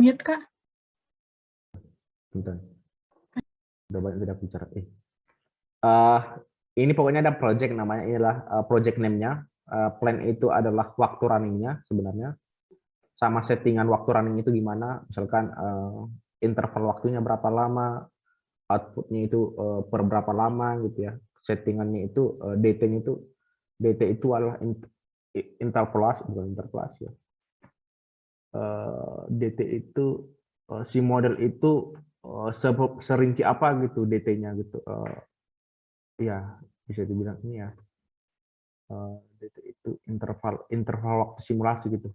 Mute, Kak. Bentar. Udah banyak tidak bicara. Ini pokoknya ada project namanya, inilah project name-nya. Plan itu adalah waktu running-nya sebenarnya. Sama settingan waktu running itu gimana. Misalkan interval waktunya berapa lama, output-nya itu per berapa lama gitu ya. Settingannya itu DT itu adalah interpolasi, bukan interpolasi ya. DT itu si model itu serinci apa gitu DT-nya gitu. Ya bisa dibilang ini ya. DT itu interval waktu simulasi gitu.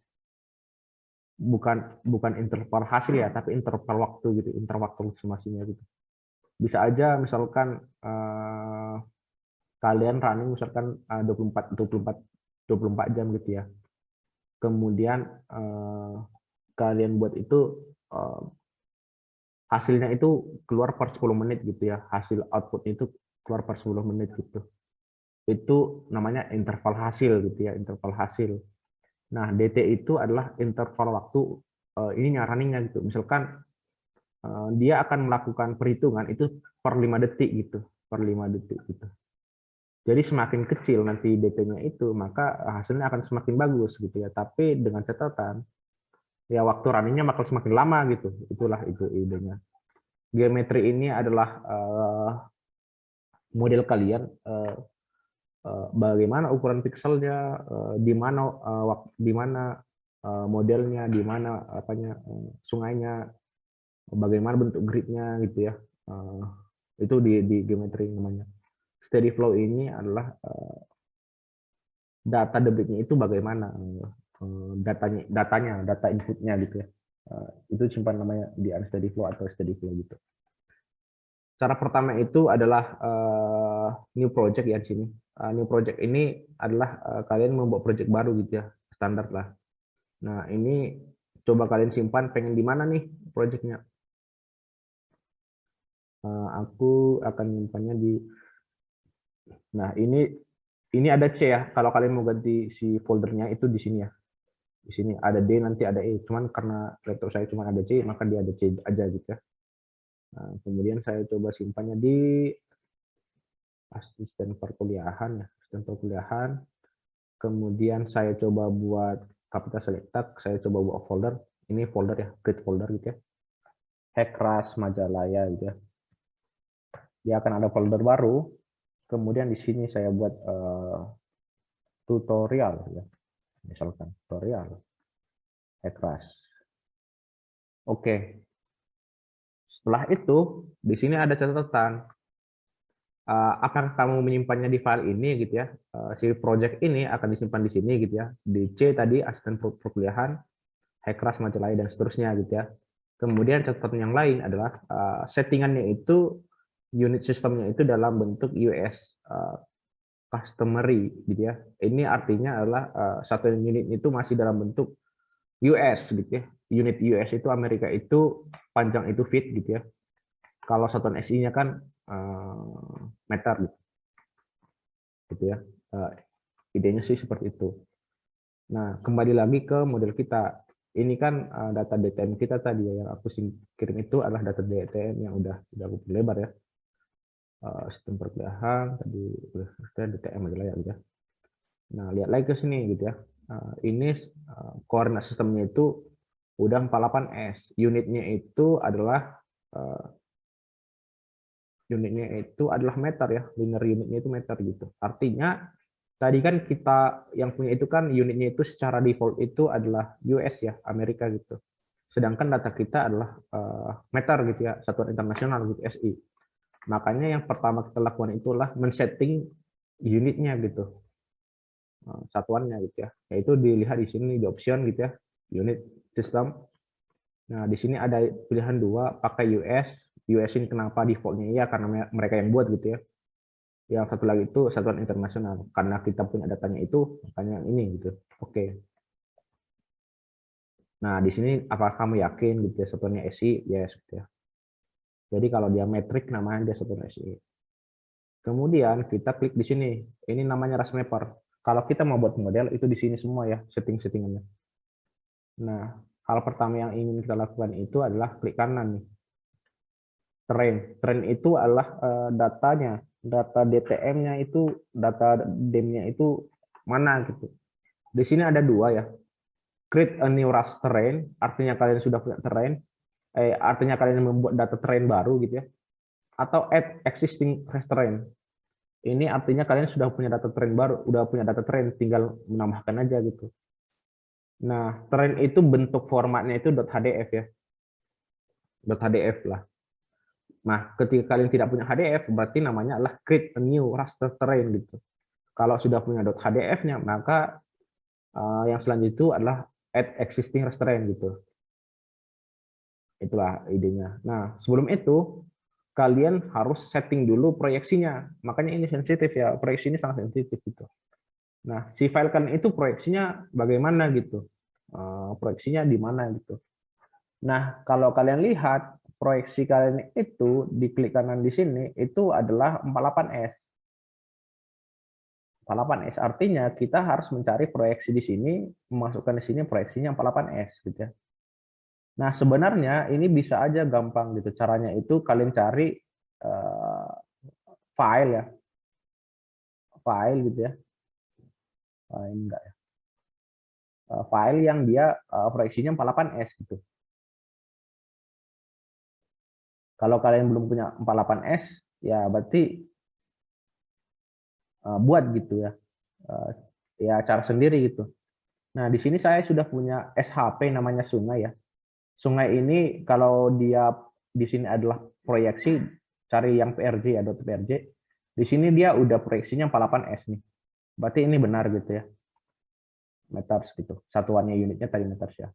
Bukan interval hasil ya, tapi interval waktu gitu, interval waktu simulasinya gitu. Bisa aja misalkan kalian running misalkan 24 jam gitu ya. Kemudian kalian buat itu hasilnya itu keluar per 10 menit gitu ya. Hasil output itu keluar per 10 menit gitu. Itu namanya interval hasil gitu ya, interval hasil. Nah, DT itu adalah interval waktu ini runningnya gitu. Misalkan dia akan melakukan perhitungan itu per 5 detik gitu, per 5 detik gitu. Jadi semakin kecil nanti DT-nya itu, maka hasilnya akan semakin bagus gitu ya. Tapi dengan catatan, ya waktu runningnya bakal semakin lama gitu. Itulah itu idenya. Geometri ini adalah model kalian, bagaimana ukuran pikselnya, di mana modelnya, di mana sungainya, bagaimana bentuk gridnya gitu ya. Itu di geometri namanya. Steady flow ini adalah data debitnya itu bagaimana data inputnya gitu ya. Itu simpan namanya di unsteady flow atau steady flow gitu. Cara pertama itu adalah new project ya di sini. New project ini adalah kalian membuat project baru gitu ya, standar lah. Nah ini coba kalian simpan pengen di mana nih projectnya. Aku akan menyimpannya di. Nah ini ada C ya. Kalau kalian mau ganti si foldernya itu di sini ya. Di sini ada D, nanti ada E. Cuman karena laptop saya cuma ada C, maka dia ada C aja gitu ya. Nah, kemudian saya coba simpannya di asisten perkuliahan ya, asisten perkuliahan. Kemudian saya coba buat Capita Selected, saya coba buat folder. Ini folder ya, create folder gitu ya. Hackras Majalaya gitu ya. Dia akan ada folder baru. Kemudian di sini saya buat tutorial ya. Misalkan tutorial Hackras. Oke. Setelah itu di sini ada catatan. Apakah kamu menyimpannya di file ini gitu ya. Si project ini akan disimpan di sini gitu ya. Di C tadi asisten perkuliahan, Hackras Majalaya dan seterusnya gitu ya. Kemudian catatan yang lain adalah settingannya itu unit sistemnya itu dalam bentuk US customary gitu ya. Ini artinya adalah satu unit itu masih dalam bentuk US gitu ya. Unit US itu Amerika itu panjang itu feet gitu ya. Kalau satuan SI-nya kan meter gitu ya. Idenya sih seperti itu. Nah, kembali lagi ke model kita. Ini kan data DTM kita tadi ya, yang aku kirim itu adalah data DTM yang udah aku lebar ya. Sistem perkuliahan tadi DTM aja lah ya gitu ya. Nah, lihat lagi ke sini gitu ya. Ini koordinat sistemnya itu udah 48S. Unitnya itu adalah meter ya. Linear unitnya itu meter gitu. Artinya tadi kan kita yang punya itu kan unitnya itu secara default itu adalah US ya, Amerika gitu. Sedangkan data kita adalah meter gitu ya, satuan internasional gitu, SI. Makanya yang pertama kita lakukan itulah men-setting unitnya gitu, satuannya gitu ya. Yaitu dilihat di sini di option gitu ya, unit system. Nah di sini ada pilihan dua, pakai US. US ini kenapa defaultnya ya karena mereka yang buat gitu ya. Yang satu lagi itu satuan internasional. Karena kita punya datanya itu, makanya ini gitu. Oke. Nah di sini apakah kamu yakin gitu ya satuannya SI? Yes gitu ya. Jadi kalau dia metrik namanya dia satuan SI. Kemudian kita klik di sini. Ini namanya RasMapper. Kalau kita mau buat model itu di sini semua ya setting-settingannya. Nah, hal pertama yang ingin kita lakukan itu adalah klik kanan nih. Train itu adalah datanya, data DTM-nya itu, data DEM-nya itu mana gitu. Di sini ada dua ya. Create a new raster terrain, artinya kalian sudah punya terrain, artinya kalian membuat data terrain baru gitu ya. Atau add existing raster terrain. Ini artinya kalian sudah punya data terrain baru, udah punya data terrain, tinggal menambahkan aja gitu. Nah, terrain itu bentuk formatnya itu .hdf ya. .hdf lah. Nah, ketika kalian tidak punya HDF, berarti namanya adalah create a new raster terrain gitu. Kalau sudah punya .hdf-nya, maka yang selanjutnya itu adalah add existing raster terrain gitu. Itulah idenya. Nah, sebelum itu kalian harus setting dulu proyeksinya. Makanya ini sensitif ya, proyeksi ini sangat sensitif gitu. Nah, si file kalian itu proyeksinya bagaimana gitu. Proyeksinya di mana gitu. Nah, kalau kalian lihat proyeksi kalian itu di klik kanan di sini itu adalah 48S. 48S artinya kita harus mencari proyeksi di sini, memasukkan di sini proyeksinya 48S gitu ya. Nah, sebenarnya ini bisa aja gampang gitu. Caranya itu kalian cari file ya. File gitu ya. Ini enggak ya. File yang dia proyeksinya 48S gitu. Kalau kalian belum punya 48S, ya berarti buat gitu ya. Ya cara sendiri gitu. Nah, di sini saya sudah punya SHP namanya Sungai ya. Sungai ini kalau dia di sini adalah proyeksi, cari yang PRJ ya, .prj. Di sini dia udah proyeksinya 48S nih. Berarti ini benar gitu ya. Meters gitu. Satuannya unitnya tadi meters ya.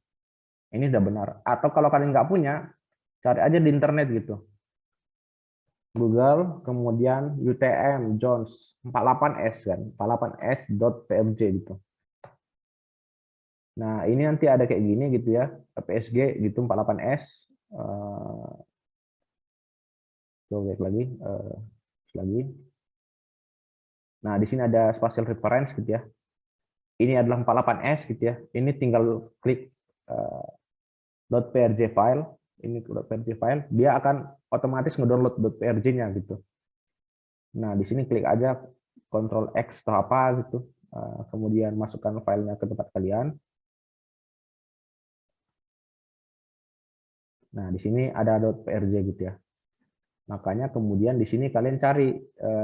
Ini udah benar. Atau kalau kalian nggak punya, cari aja di internet gitu. Google, kemudian UTM Jones 48S kan, 48s.pmj gitu. Nah, ini nanti ada kayak gini gitu ya, PSG gitu 48S. Coba lagi, lagi. Nah, di sini ada spatial reference gitu ya. Ini adalah 48S gitu ya. Ini tinggal klik .prj file, ini .prj file, dia akan otomatis ngedownload .prj-nya gitu. Nah, di sini klik aja Ctrl X atau apa gitu. Kemudian masukkan filenya ke tempat kalian. Nah, di sini ada .prj gitu ya. Makanya kemudian di sini kalian cari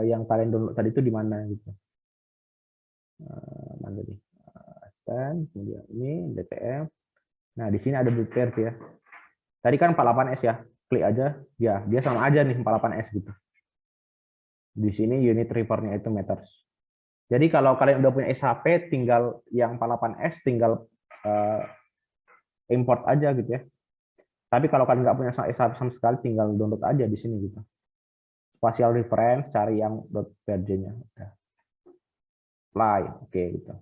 yang kalian download tadi itu di mana gitu. Mana nih? Kemudian ini DTM. Nah, di sini ada .prj ya. Tadi kan 48S ya. Klik aja, ya dia sama aja nih 48S gitu. Di sini unit reference-nya itu meters. Jadi kalau kalian udah punya SHP, tinggal yang 48S, tinggal import aja gitu ya. Tapi kalau kalian nggak punya SHP sama sekali, tinggal download aja di sini gitu. Spatial reference, cari yang .prj-nya. Apply, oke gitu.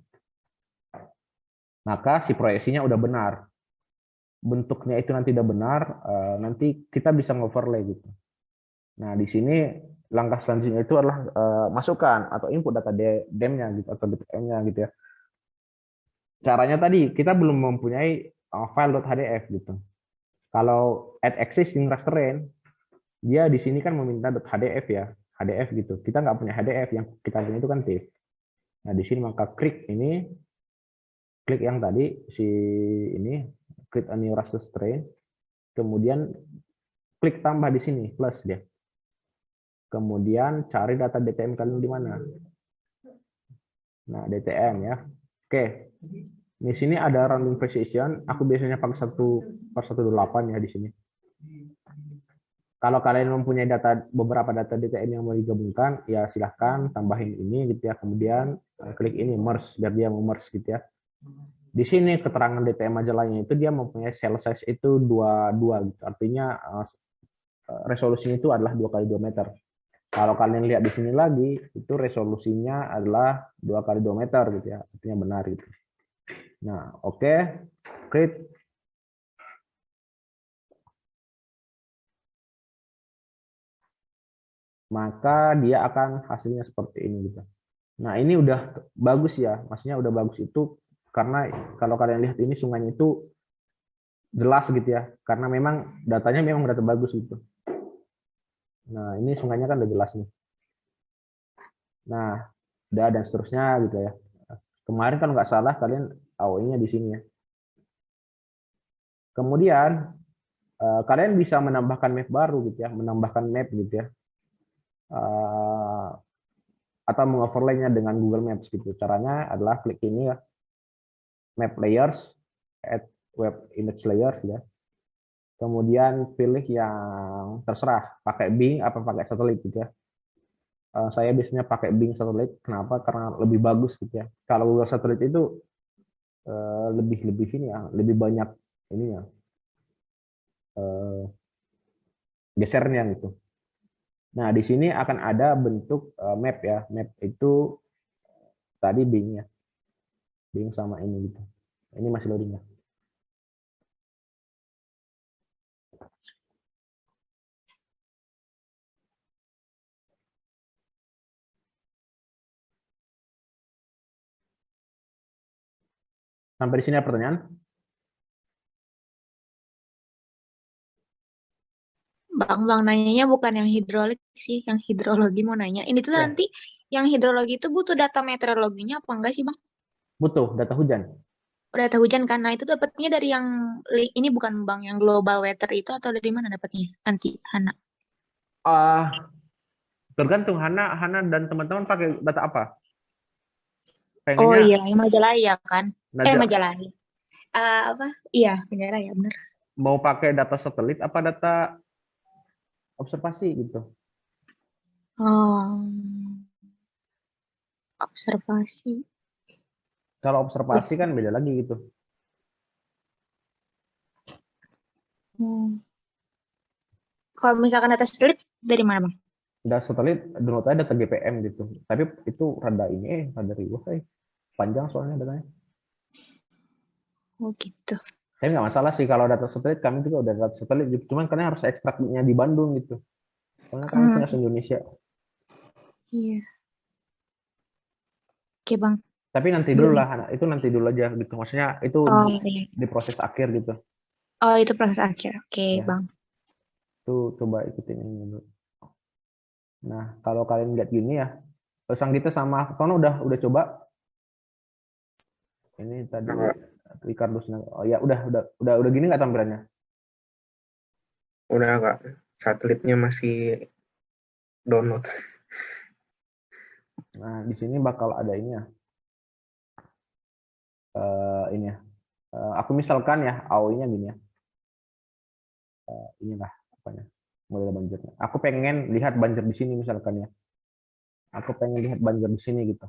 Maka si proyeksinya udah benar. Bentuknya itu nanti udah benar, nanti kita bisa ngoverlay gitu. Nah, di sini langkah selanjutnya itu adalah masukkan atau input data DEM-nya gitu atau DTM-nya gitu ya. Caranya tadi kita belum mempunyai file .hdf gitu. Kalau add existing raster terrain, dia di sini kan meminta .hdf ya, HDF gitu. Kita nggak punya HDF, yang kita punya itu kan TIFF. Nah, di sini maka klik ini, klik yang tadi si ini, klik a new raster terrain, kemudian klik tambah di sini plus dia. Kemudian cari data DTM kalian di mana. Nah, DTM ya. Oke. Di sini ada rounding precision. Aku biasanya pakai 1/128 ya di sini. Kalau kalian mempunyai beberapa data DTM yang mau digabungkan, ya silahkan tambahin ini gitu ya. Kemudian klik ini merge biar dia merge gitu ya. Di sini keterangan DTM majalahnya itu dia mempunyai cell size itu 22 gitu. Artinya resolusinya itu adalah 2x2 meter. Kalau kalian lihat di sini lagi, itu resolusinya adalah 2x2 meter gitu ya. Artinya benar gitu. Nah, oke. Create. Maka dia akan hasilnya seperti ini gitu. Nah, ini udah bagus ya. Maksudnya udah bagus itu karena kalau kalian lihat ini sungainya itu jelas gitu ya, karena memang datanya memang data bagus gitu. Nah, ini sungainya kan udah jelas nih. Nah, udah dan seterusnya gitu ya. Kemarin kalau nggak salah kalian AOI-nya di sini ya. Kemudian kalian bisa menambahkan map baru gitu ya, menambahkan map gitu ya. Atau mengoverlay-nya dengan Google Maps gitu. Caranya adalah klik ini ya, map layers, add web image layers ya. Kemudian pilih yang terserah, pakai Bing apa pakai satelit gitu ya. Saya biasanya pakai Bing satelit. Kenapa? Karena lebih bagus gitu ya. Kalau Google satelit itu lebih ini ya, lebih banyak ininya gesernya gitu. Nah, di sini akan ada bentuk map ya. Map itu tadi Bing ya. Bing sama ini gitu. Ini masih loading ya. Sampai di sini ada pertanyaan? Bang nanyanya bukan yang hidrolik sih, yang hidrologi mau nanya. Ini tuh Ya, nanti yang hidrologi itu butuh data meteorologinya apa enggak sih, Bang? butuh data hujan. Data hujan kan. Nah, itu dapatnya dari yang ini bukan Bang, yang global weather itu atau dari mana dapatnya? Nanti Hana. Tergantung Hana dan teman-teman pakai data apa. Oh Pengennya iya, yang Majalaya kan? data, Majalaya. Apa? Iya, Majalaya bener. mau pakai data satelit apa data observasi gitu. Oh, observasi. Kalau observasi kan beda lagi gitu. Hmm. Kalau misalkan data satelit dari mana, Bang? Data satelit download aja data GPM gitu. Tapi itu rada ini rada ribet panjang soalnya datanya. Oh gitu. Saya nggak masalah sih kalau data satelit, kami juga udah data satelit gitu. Cuman kalian harus ekstraknya di Bandung gitu. Soalnya kami Hmm, punya se-Indonesia. iya. Oke, Bang. Tapi nanti dulu Belum. lah, itu nanti dulu aja gitu. Maksudnya itu Oh iya. di proses akhir gitu. Oh itu proses akhir. Oke, Ya, Bang. itu coba ikutin ini dulu. Nah, kalau kalian lihat gini ya, Sanggita sama Tono udah coba. Ini tadi Enggak, Ricardo Sinaga. Oh ya, udah gini nggak tampilannya? udah enggak. Satelitnya masih download. Nah, di sini bakal ada ini ya. Ini ya. Aku misalkan ya, AOI-nya gini ya. Inilah apanya? Model banjirnya. Aku pengen lihat banjir di sini misalkan ya. Aku pengen lihat banjir di sini gitu.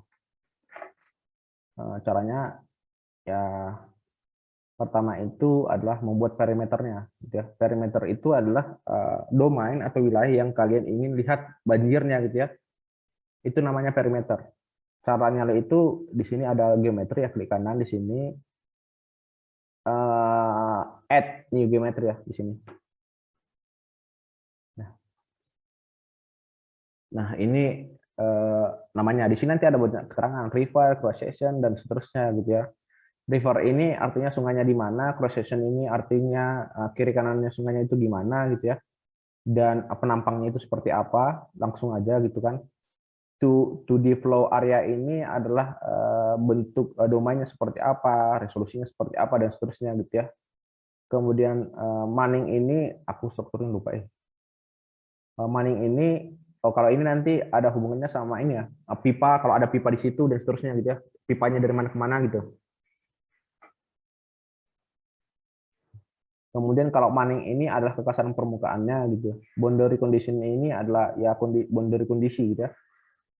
Caranya ya pertama itu adalah membuat perimeternya. Gitu ya. Perimeter itu adalah domain atau wilayah yang kalian ingin lihat banjirnya gitu ya. Itu namanya perimeter. Caranya itu di sini ada geometri ya, klik kanan di sini, add new geometry ya di sini. Nah ini namanya di sini nanti ada banyak keterangan river, cross section dan seterusnya gitu ya. River ini artinya sungainya di mana, cross section ini artinya kiri kanannya sungainya itu gimana gitu ya. Dan penampangnya itu seperti apa, langsung aja gitu kan. To the flow area ini adalah bentuk domainnya seperti apa, resolusinya seperti apa dan seterusnya gitu ya. Kemudian maning ini aku strukturin lupa ya. Maning ini kalau ini nanti ada hubungannya sama ini ya, pipa, kalau ada pipa di situ dan seterusnya gitu ya. Pipanya dari mana ke mana gitu. Kemudian kalau maning ini adalah kekasaran permukaannya gitu. Boundary condition ini adalah ya boundary kondisi gitu ya.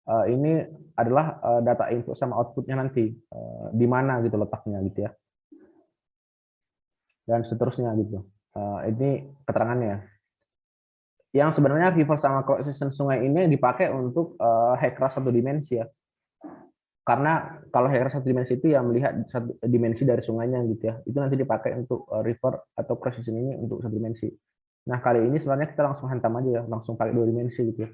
Ini adalah data input sama outputnya nanti di mana gitu letaknya gitu ya. Dan seterusnya gitu. Ini keterangannya. Yang sebenarnya river sama cross section sungai ini dipakai untuk HECRAS satu dimensi ya. Karena kalau HECRAS satu dimensi itu yang melihat satu dimensi dari sungainya gitu ya. Itu nanti dipakai untuk river atau cross section ini untuk satu dimensi. Nah kali ini sebenarnya kita langsung hantam aja ya, langsung pakai dua dimensi gitu ya.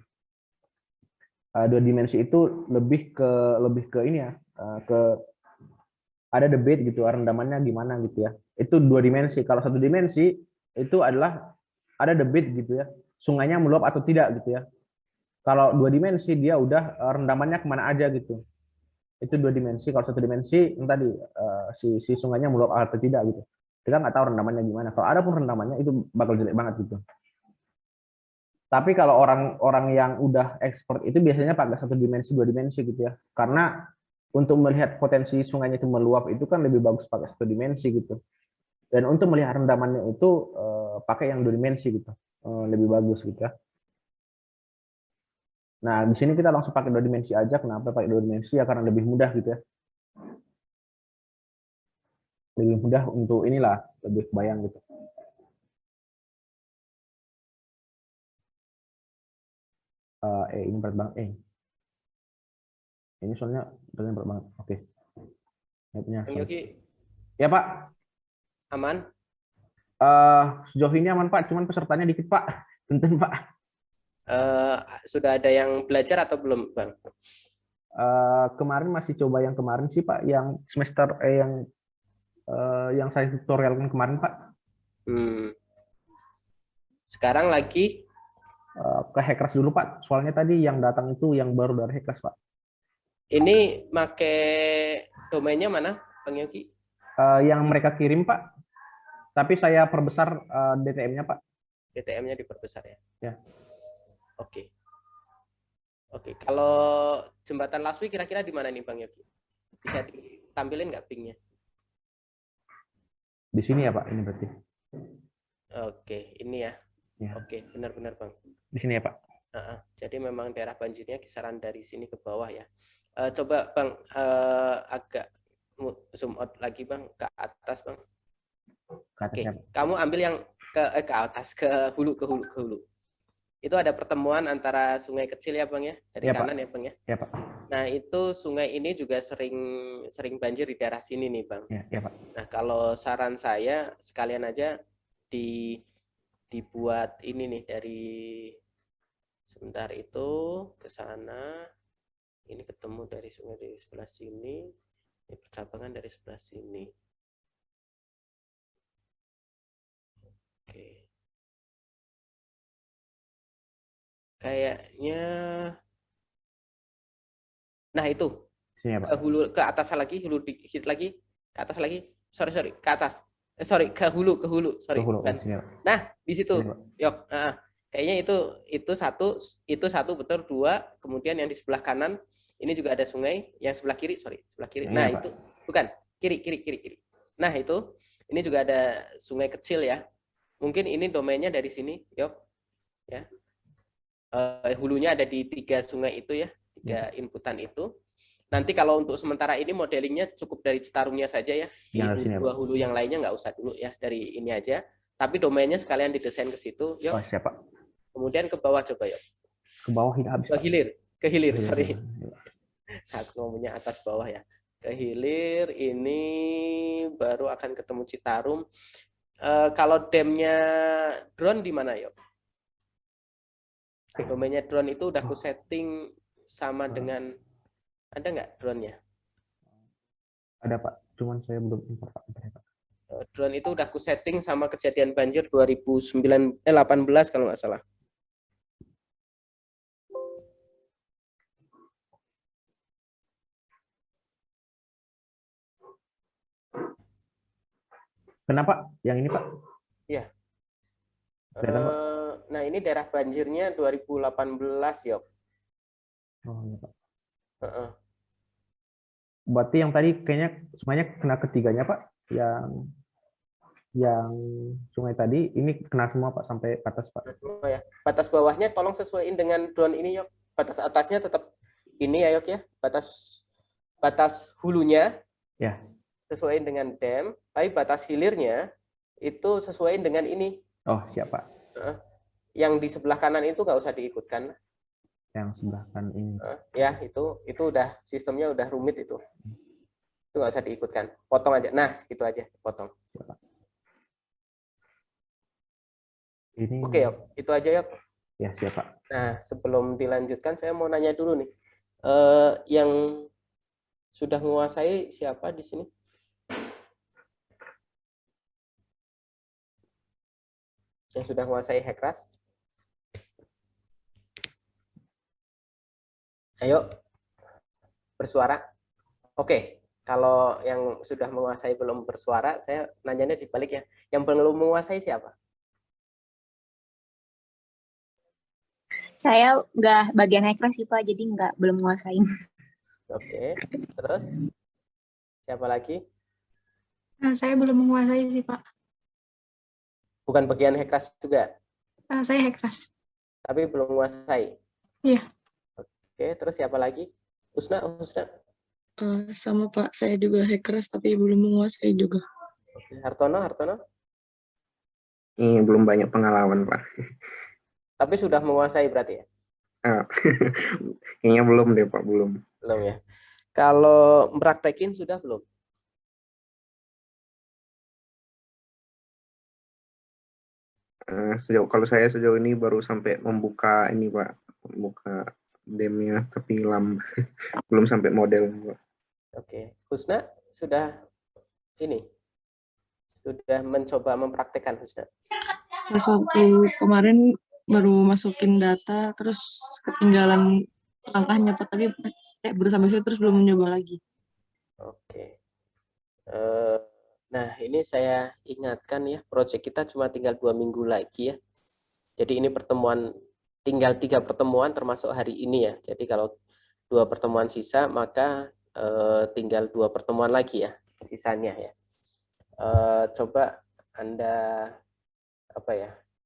Dua dimensi itu lebih ke ini ya, ke ada debate gitu rendamannya gimana gitu ya. Itu 2 dimensi. Kalau 1 dimensi itu adalah ada debit gitu ya, sungainya meluap atau tidak gitu ya. Kalau 2 dimensi dia udah rendamannya kemana aja gitu. Itu 2 dimensi. Kalau 1 dimensi yang tadi si sungainya meluap atau tidak gitu. Kita nggak tahu rendamannya gimana. Kalau ada pun rendamannya itu bakal jelek banget gitu. Tapi kalau orang-orang yang udah expert itu biasanya pakai 1 dimensi, 2 dimensi gitu ya. Karena untuk melihat potensi sungainya itu meluap itu kan lebih bagus pakai 1 dimensi gitu. Dan untuk melihat rendamannya itu pakai yang 2 dimensi gitu, lebih bagus gitu ya. Nah di sini kita langsung pakai 2 dimensi aja. Kenapa pakai 2 dimensi ya? Karena lebih mudah gitu ya. Lebih mudah untuk inilah, lebih kebayang gitu. Ini berat banget. Ini soalnya berat banget. Oke. Bang Yogi, Ya Pak. aman? Sejauh ini aman Pak, cuman pesertanya dikit Pak. Punten Pak. Sudah ada yang belajar atau belum, Bang? Kemarin masih coba yang kemarin sih Pak, yang semester yang saya tutorial kemarin Pak. Sekarang lagi ke Hackers dulu Pak. Soalnya tadi yang datang itu yang baru dari Hackers Pak. ini make domainnya mana, Bang Yogi? Yang mereka kirim Pak. Tapi saya perbesar DTM-nya Pak. DTM-nya diperbesar ya? Ya. Oke. Oke, kalau jembatan Laswi kira-kira di mana nih Bang Yogi? Bisa ditampilin nggak pingnya? Di sini ya Pak, ini berarti. Oke, ini ya. Ya. Oke, benar-benar Bang. Di sini ya Pak. Jadi memang daerah banjirnya kisaran dari sini ke bawah ya. Coba Bang agak zoom out lagi Bang ke atas Bang. Oke, kamu ambil yang ke atas, ke hulu. Itu ada pertemuan antara sungai kecil ya Bang ya, dari kanan Pak. Ya Bang ya. Ya Pak. Nah itu sungai ini juga sering banjir di daerah sini nih Bang. Ya Pak. Nah kalau saran saya sekalian aja dibuat ini nih dari sebentar itu ke sana, ini ketemu dari sungai dari sebelah sini, ini percabangan dari sebelah sini. Oke. Kayaknya, nah itu sini, ke hulu, ke atas lagi, hulu dikit lagi, ke atas lagi, sorry ke atas, ke hulu, sorry. Nah di situ, yuk. Kayaknya itu satu betul, 2, kemudian yang di sebelah kanan ini juga ada sungai, yang sebelah kiri, sebelah kiri. Nah, itu bukan kiri. Nah, itu ini juga ada sungai kecil ya. Mungkin ini domainnya dari sini, yuk. Ya. Hulunya ada di 3 sungai itu ya, 3 inputan itu. Nanti kalau untuk sementara ini modelingnya cukup dari Citarumnya saja ya. Di 2 hulu yang lainnya nggak usah dulu ya, dari ini aja. Tapi domainnya sekalian didesain ke situ, yuk. Oh, siapa? Kemudian ke bawah coba ya. Ke bawah tidak habis. Ke hilir, sorry. Aku ngomongnya atas bawah ya. Ke hilir ini baru akan ketemu Citarum. Kalau damnya drone di mana yuk? Domainnya drone itu udah aku setting sama dengan, ada nggak drone-nya? Ada Pak, cuman saya belum import Pak. Drone itu udah aku setting sama kejadian banjir 2018 kalau nggak salah. Kenapa? Yang ini Pak? Iya. Nah ini daerah banjirnya 2018 Yok. Oh iya Pak. Berarti yang tadi kayaknya semuanya kena ketiganya Pak. Yang sungai tadi ini kena semua Pak sampai batas Pak. Oh, ya. Batas bawahnya tolong sesuaiin dengan drone ini Yok. Batas atasnya tetap ini ya Yok ya. Batas hulunya. Ya. Sesuaiin dengan dam, tapi batas hilirnya itu sesuaiin dengan ini. Oh, siapa? Yang di sebelah kanan itu nggak usah diikutkan. Yang sebelah kanan ini. Ya, itu udah sistemnya udah rumit itu. Itu nggak usah diikutkan. Potong aja. Nah, segitu aja, potong. Ini... Oke, Yok. Itu aja, Yok. Ya, siapa? Nah, sebelum dilanjutkan, saya mau nanya dulu nih. Yang sudah menguasai siapa di sini? Yang sudah menguasai Hekras? Ayo, bersuara. Oke, kalau yang sudah menguasai belum bersuara, saya nanyanya dibalik ya. Yang belum menguasai siapa? Saya nggak bagian Hekras sih Pak, jadi belum nguasain. Oke, terus siapa lagi? Nah, saya belum menguasai sih, Pak. Bukan bagian Hekras juga, Saya Hekras. tapi belum menguasai. Iya. Oke, terus siapa lagi? Husna. Sama Pak, saya juga Hekras tapi belum menguasai juga. Oke, Hartono. Ini belum banyak pengalaman, Pak. Tapi sudah menguasai berarti ya? Ah, kayaknya belum deh, Pak, belum. Belum ya. Kalau mempraktekin sudah belum? Kalau saya sejauh ini baru sampai membuka ini, Pak, membuka demnya, tapi belum sampai model, Pak. Oke, Husna sudah mencoba mempraktekkan, Husna. Pas waktu kemarin baru masukin data, terus ketinggalan langkahnya Pak, tapi baru sampai situ terus belum mencoba lagi. Oke. Nah, ini saya ingatkan ya, proyek kita cuma tinggal 2 minggu lagi ya. Jadi ini tinggal 3 pertemuan termasuk hari ini ya. Jadi kalau 2 pertemuan sisa, maka tinggal 2 pertemuan lagi ya, sisanya ya. Coba Anda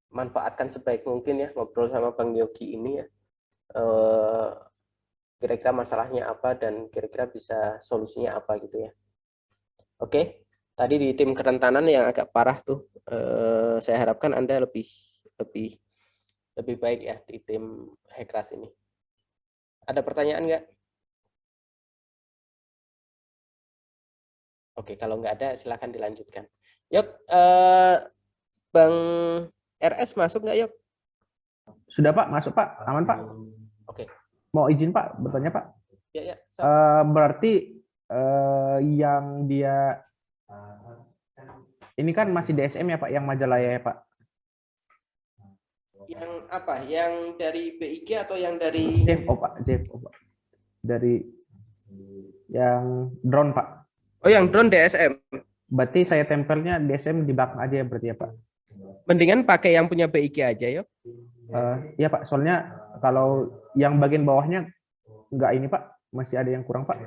manfaatkan sebaik mungkin ya, ngobrol sama Bang Yogi ini ya. Kira-kira masalahnya apa dan kira-kira bisa solusinya apa gitu ya. Oke. Tadi di tim kerentanan yang agak parah tuh, saya harapkan Anda lebih baik ya di tim Hekras ini. Ada pertanyaan nggak? Oke, kalau nggak ada silakan dilanjutkan. Yok, Bang RS masuk nggak, Yok? Sudah Pak, masuk Pak, aman Pak. Oke. Mau izin Pak, bertanya Pak. Ya. Berarti yang dia ini kan masih DSM ya Pak, yang Majalaya ya Pak? Yang apa? Yang dari BIG atau yang dari Jeff, Pak. Dari yang drone Pak. Oh, yang drone DSM. Berarti saya tempelnya DSM di belakang aja ya berarti ya Pak? Mendingan pakai yang punya BIG aja, Yok. Iya Pak, soalnya kalau yang bagian bawahnya nggak ini Pak, masih ada yang kurang Pak.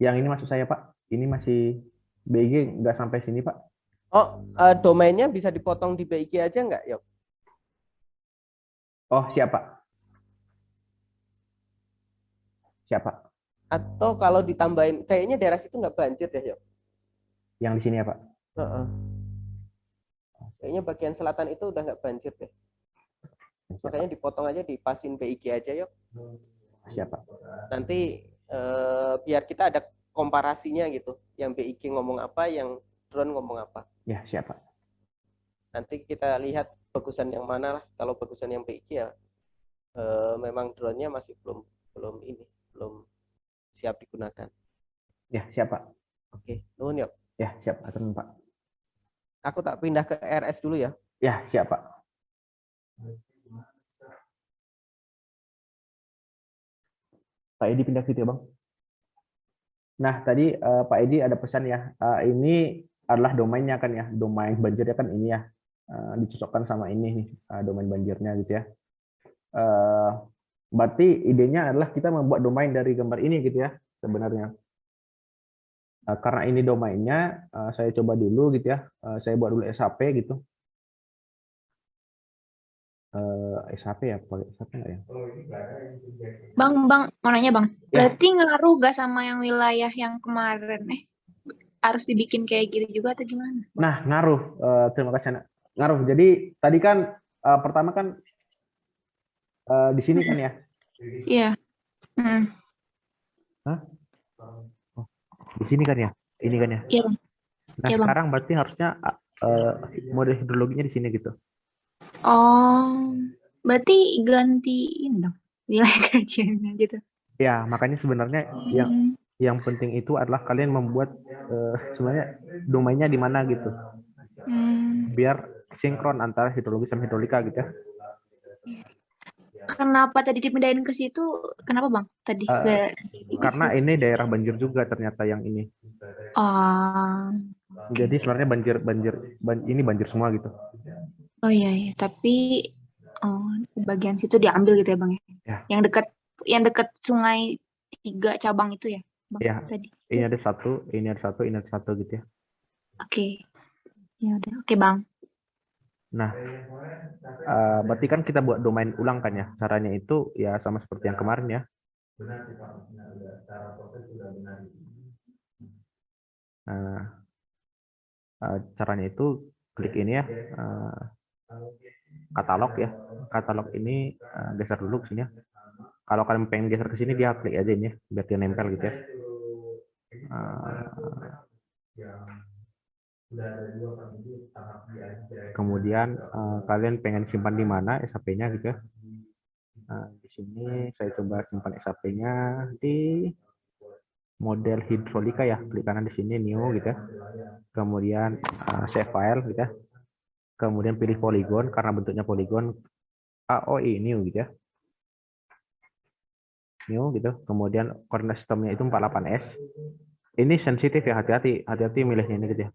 Yang ini maksud saya Pak, ini masih BIG nggak sampai sini Pak. Oh, domainnya bisa dipotong di BIG aja nggak, Yok? Oh, siap Pak. Siap Pak. Atau kalau ditambahin, kayaknya daerah situ nggak banjir deh, Yok. Yang di sini ya Pak? Kayaknya bagian selatan itu udah nggak banjir deh. Makanya dipotong aja, dipasin BIG aja, Yok. Siap Pak. Nanti biar kita ada komparasinya gitu. Yang BIG ngomong apa, yang drone ngomong apa. Ya, siap Pak. Nanti kita lihat bagusan yang mana lah. Kalau bagusan yang BIG ya memang drone-nya masih belum siap digunakan. Ya, siap Pak. Oke, nuhun, Yok. Ya, siap aturun Pak. Aku tak pindah ke RS dulu ya. Ya, siap Pak. Pak Edi pindah situ ya Bang. Nah, tadi Pak Edi ada pesan ya. Ini adalah domainnya kan ya. Domain banjirnya kan ini ya. Dicocokkan sama ini nih, domain banjirnya gitu ya. Berarti idenya adalah kita membuat domain dari gambar ini gitu ya sebenarnya. Karena ini domainnya, saya coba dulu gitu ya. Saya buat dulu SHP gitu. SHP ya, pakai SHP nggak ya? Bang, mau nanya Bang. Ya. Berarti ngaruh gak sama yang wilayah yang kemarin? Harus dibikin kayak gitu juga atau gimana? Nah, ngaruh. Terima kasih Anak. Ngaruh. Jadi tadi kan pertama kan di sini kan ya? Iya. Hah? Oh, di sini kan ya? Ini kan ya? Iya Bang. Nah, Iya, Bang. sekarang berarti harusnya mode hidrologinya di sini gitu. Oh, berarti ganti ini dong, wilayah kajiannya gitu. Ya, makanya sebenarnya yang penting itu adalah kalian membuat sebenarnya domainnya di mana gitu. Biar sinkron antara hidrologi sama hidrolika gitu ya. Kenapa tadi dipindahin ke situ? Kenapa Bang? Tadi Karena ini daerah banjir juga ternyata yang ini. Jadi sebenarnya ini banjir semua gitu. Oh iya, tapi bagian situ diambil gitu ya Bang ya? Ya. Yang dekat sungai 3 cabang itu ya Bang? Ya. Tadi. Ini ada satu, ini ada satu, ini ada satu gitu ya. Oke. Ya udah, oke Bang. Nah, berarti kan kita buat domain ulang kan ya. Caranya itu ya sama seperti yang kemarin ya. Caranya itu klik ini ya, katalog ya. Katalog ini geser dulu ke sini ya. Kalau kalian pengen geser ke sini, dia klik aja ini ya, biar dia nempel gitu ya. Kemudian kalian pengen simpan di mana SAP-nya gitu ya. Di sini saya coba simpan SAP-nya di model hidrolika ya. Klik kanan di sini new gitu ya. Kemudian save file gitu ya. Kemudian pilih poligon karena bentuknya poligon AOI new gitu ya. New gitu. Kemudian koordinat sistemnya itu 48S. Ini sensitif ya, hati-hati milihnya ini gitu ya.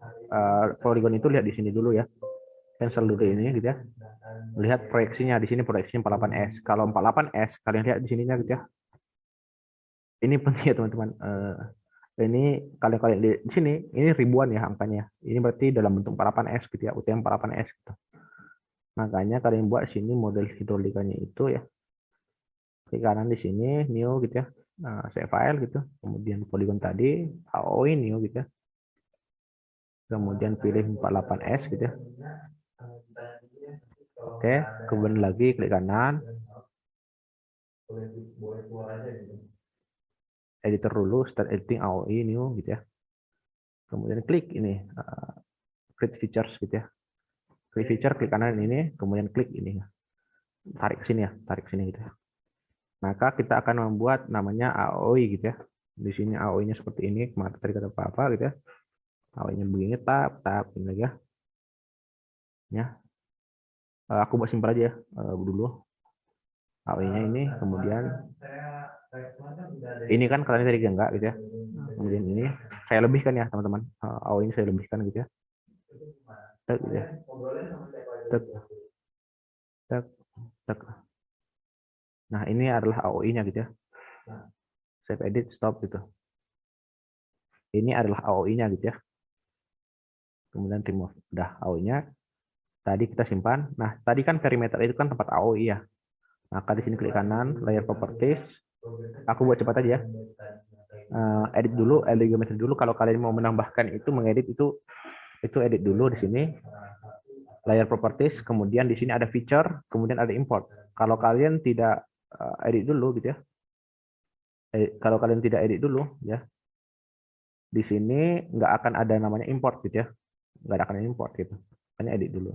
Poligon itu lihat di sini dulu ya. Cancel dulu ini gitu ya. Lihat proyeksinya di sini, proyeksinya 48S. Kalau 48S kalian lihat di sininya gitu ya. Ini penting ya teman-teman. Ini kalian lihat di sini, ini ribuan ya angkanya. Ini berarti dalam bentuk 48S gitu ya, UTM 48S gitu. Makanya kalian buat sini model hidrolikanya itu ya. Klik kanan di sini, new gitu ya. Nah, save file gitu. Kemudian poligon tadi, AOI new gitu ya. Kemudian pilih 48S gitu ya. Oke, kemudian lagi klik kanan. Editor dulu, start editing AOI new gitu ya. Kemudian klik ini, create features gitu ya. Klik feature, klik kanan ini, kemudian klik ini. Tarik ke sini ya, tarik ke sini gitu ya. Maka kita akan membuat namanya AOI gitu ya. Di sini AOI-nya seperti ini, kemarin tadi kata apa gitu ya. AOI-nya begini, tap ini lagi ya. Ya. Aku buat simpel aja ya dulu. AOI-nya ini, kemudian ini kan kalian tadi enggak gitu ya. Kemudian ini saya lebihkan ya teman-teman. AOI-nya saya lebihkan gitu ya. Tak gitu ya. Tak. Nah, ini adalah AOI-nya gitu ya. Save edit, stop gitu. Ini adalah AOI-nya gitu ya. Kemudian remove. Udah AOI-nya. Tadi kita simpan. Nah, tadi kan perimeter itu kan tempat AOI ya. Maka di sini klik kanan, layer properties. Aku buat cepat aja ya. Edit dulu, edit geometri dulu. Kalau kalian mau menambahkan itu, mengedit itu edit dulu di sini. Layer properties, kemudian di sini ada feature, kemudian ada import. Kalau kalian tidak edit dulu gitu ya. Kalau kalian tidak edit dulu ya. Di sini nggak akan ada namanya import gitu ya. Nggak akan import gitu. Hanya edit dulu.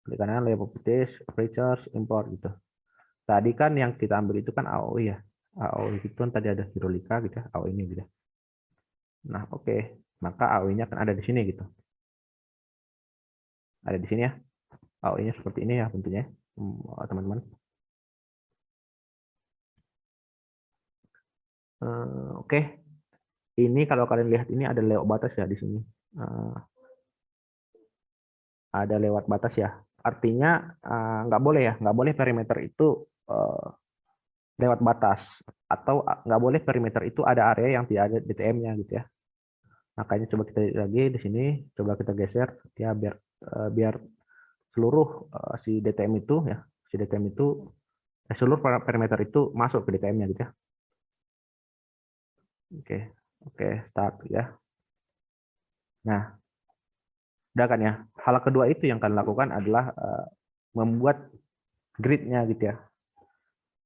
Klik kanan, layer properties, features, import gitu. Tadi kan yang kita ambil itu kan AOI ya. AOI itu kan tadi ada hidrolika gitu ya. AOI ini gitu. Nah, oke. Maka AOI-nya akan ada di sini gitu. Ada di sini ya. AOI-nya seperti ini ya bentuknya, teman-teman. Oke. Ini kalau kalian lihat ini ada lewat batas ya di sini. Ada lewat batas ya. Artinya nggak boleh ya, nggak boleh perimeter itu lewat batas, atau nggak boleh perimeter itu ada area yang tidak ada DTM-nya gitu ya. Makanya coba kita lihat lagi di sini, coba kita geser ya biar seluruh si DTM itu ya, seluruh perimeter itu masuk ke DTM-nya gitu ya. Oke, start ya. Nah, udah kan ya. Hal kedua itu yang kalian lakukan adalah membuat grid-nya gitu ya.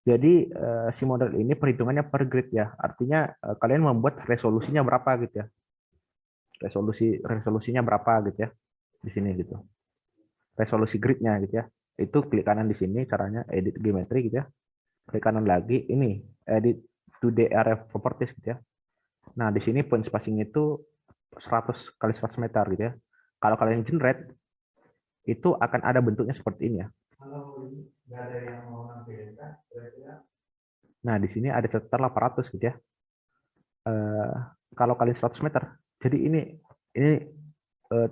Jadi si model ini perhitungannya per grid ya. Artinya kalian membuat resolusinya berapa gitu ya. Resolusinya berapa gitu ya. Di sini gitu. Resolusi grid-nya gitu ya. Itu klik kanan di sini caranya edit geometri gitu ya. Klik kanan lagi ini edit 2D area properties gitu ya. Nah, di sini point spacing itu 100 kali 100 meter gitu ya. Kalau kalian generate itu akan ada bentuknya seperti ini ya. Nah, di sini ada catatan 800 gitu ya. Kalau kali 100 meter. Jadi ini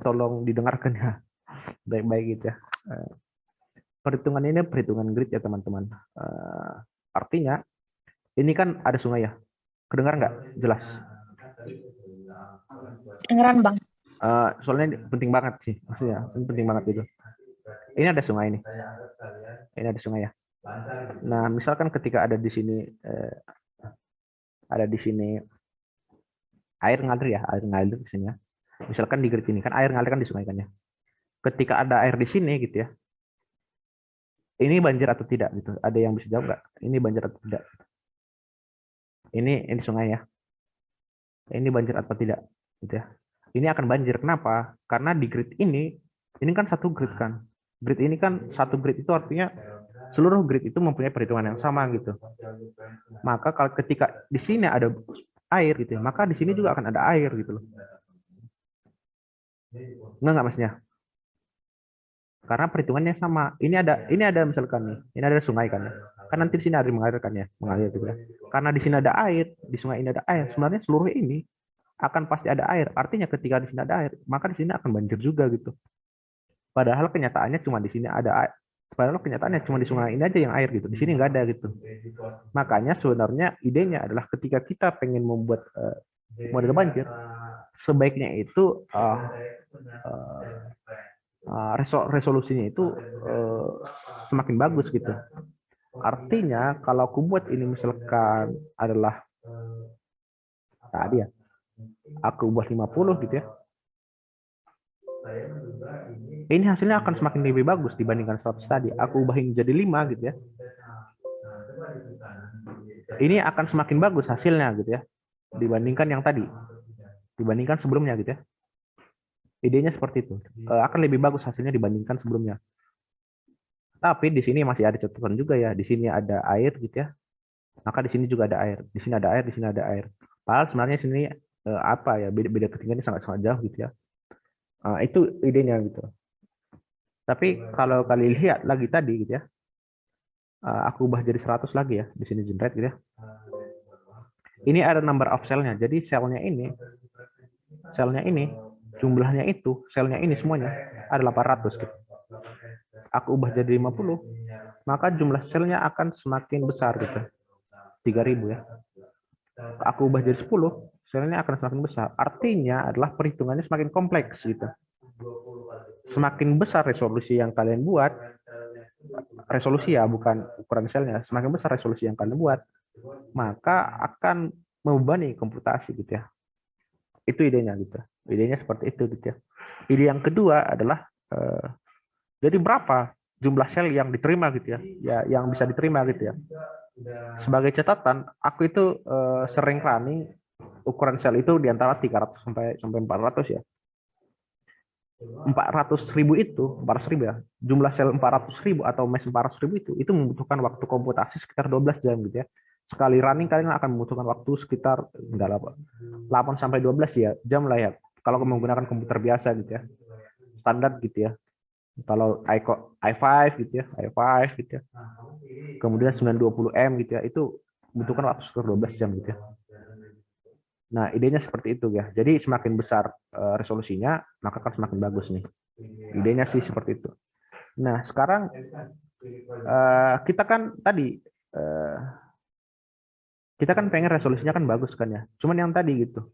tolong didengarkan ya. Baik-baik gitu ya. Perhitungan ini perhitungan grid ya teman-teman. Artinya ini kan ada sungai ya. Kedengar nggak? Jelas. Kedengeran, Bang. Soalnya ini penting banget sih. Maksudnya ini penting banget gitu. Ini ada sungai ini. Ini ada sungai ya. Nah, misalkan ketika ada di sini air ngalir ya, air ngalir di sini ya. Misalkan di grid ini kan air ngalir kan di sungai kan ya. Ketika ada air di sini gitu ya. Ini banjir atau tidak gitu. Ada yang bisa jawab nggak? Ini banjir atau tidak? Ini sungai ya. Ini banjir atau tidak gitu ya. Ini akan banjir. Kenapa? Karena di grid ini kan satu grid kan. Grid ini kan satu grid itu artinya seluruh grid itu mempunyai perhitungan yang sama gitu. Maka kalau ketika di sini ada air gitu ya, maka di sini juga akan ada air gitu loh. Enggak maksudnya? Karena perhitungannya sama. Ini ada misalkan nih, ini ada sungai kan ya. Kan nanti di sini ada mengalirkan ya, mengalir gitu ya. Karena di sini ada air, di sungai ini ada air. Sebenarnya seluruh ini akan pasti ada air. Artinya ketika di sini ada air, maka di sini akan banjir juga gitu. Padahal kenyataannya cuma di sini ada air. Padahal kenyataannya cuma di sungai ini aja yang air gitu. Di sini nggak ada gitu. Makanya sebenarnya idenya adalah ketika kita pengen membuat model banjir, sebaiknya itu resolusinya itu semakin bagus gitu. Artinya kalau aku buat ini misalkan adalah tadi ya, aku buat 50 gitu ya. Ini hasilnya akan semakin lebih bagus dibandingkan 100 tadi. Aku ubahin jadi 5 gitu ya. Ini akan semakin bagus hasilnya gitu ya. Dibandingkan yang tadi. Dibandingkan sebelumnya gitu ya. Idenya seperti itu. Akan lebih bagus hasilnya dibandingkan sebelumnya. Tapi di sini masih ada catatan juga ya. Di sini ada air gitu ya. Maka di sini juga ada air. Di sini ada air, di sini ada air. Padahal sebenarnya sini apa ya? Beda ketinggiannya sangat-sangat jauh gitu ya. Itu idenya gitu. Tapi kalau kalian lihat lagi tadi gitu ya. Aku ubah jadi 100 lagi ya. Di sini generate gitu ya. Ini ada number of cell-nya. Jadi selnya ini jumlahnya itu, selnya ini semuanya ada 800 gitu. Aku ubah jadi 50, maka jumlah selnya akan semakin besar gitu. 3000 ya. Aku ubah jadi 10, selnya akan semakin besar. Artinya adalah perhitungannya semakin kompleks gitu. Semakin besar resolusi yang kalian buat, resolusi ya bukan ukuran selnya, semakin besar resolusi yang kalian buat, maka akan membebani komputasi gitu ya. Itu idenya gitu. Idenya seperti itu gitu ya. Ide yang kedua adalah jadi berapa jumlah sel yang diterima gitu ya, yang bisa diterima gitu ya. Sebagai catatan, aku itu sering running ukuran sel itu di antara 300 sampai 400 ya. 400.000 itu, 400.000 ya. Jumlah sel 400.000 atau mesh 400.000 itu membutuhkan waktu komputasi sekitar 12 jam gitu ya. Sekali running kalian akan membutuhkan waktu sekitar 8 sampai 12 ya jam lah ya. Kalau menggunakan komputer biasa gitu ya. Standar gitu ya. Kalau i5 gitu ya, i5 gitu ya. Kemudian 920M gitu ya, itu membutuhkan waktu sekitar 12 jam gitu ya. Nah, idenya seperti itu ya. Jadi semakin besar resolusinya, maka akan semakin bagus nih. Idenya sih seperti itu. Nah, sekarang kita kan tadi kita kan pengen resolusinya kan bagus kan ya. Cuman yang tadi gitu.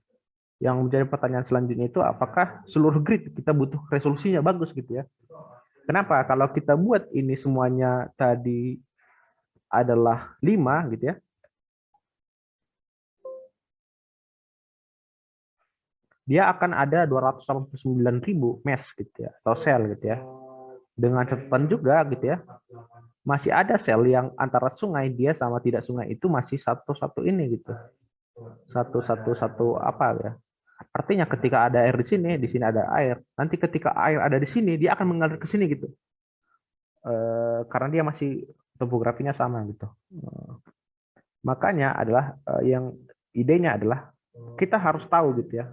Yang menjadi pertanyaan selanjutnya itu apakah seluruh grid kita butuh resolusinya bagus gitu ya. Kenapa? Kalau kita buat ini semuanya tadi adalah 5 gitu ya. Dia akan ada 289.000 mesh gitu ya, atau sel gitu ya. Dengan catatan juga gitu ya. Masih ada sel yang antara sungai dia sama tidak sungai itu masih satu ini gitu. Satu apa ya? Artinya ketika ada air di sini ada air. Nanti ketika air ada di sini, dia akan mengalir ke sini gitu. Karena dia masih topografinya sama gitu. Makanya adalah yang idenya adalah kita harus tahu gitu ya.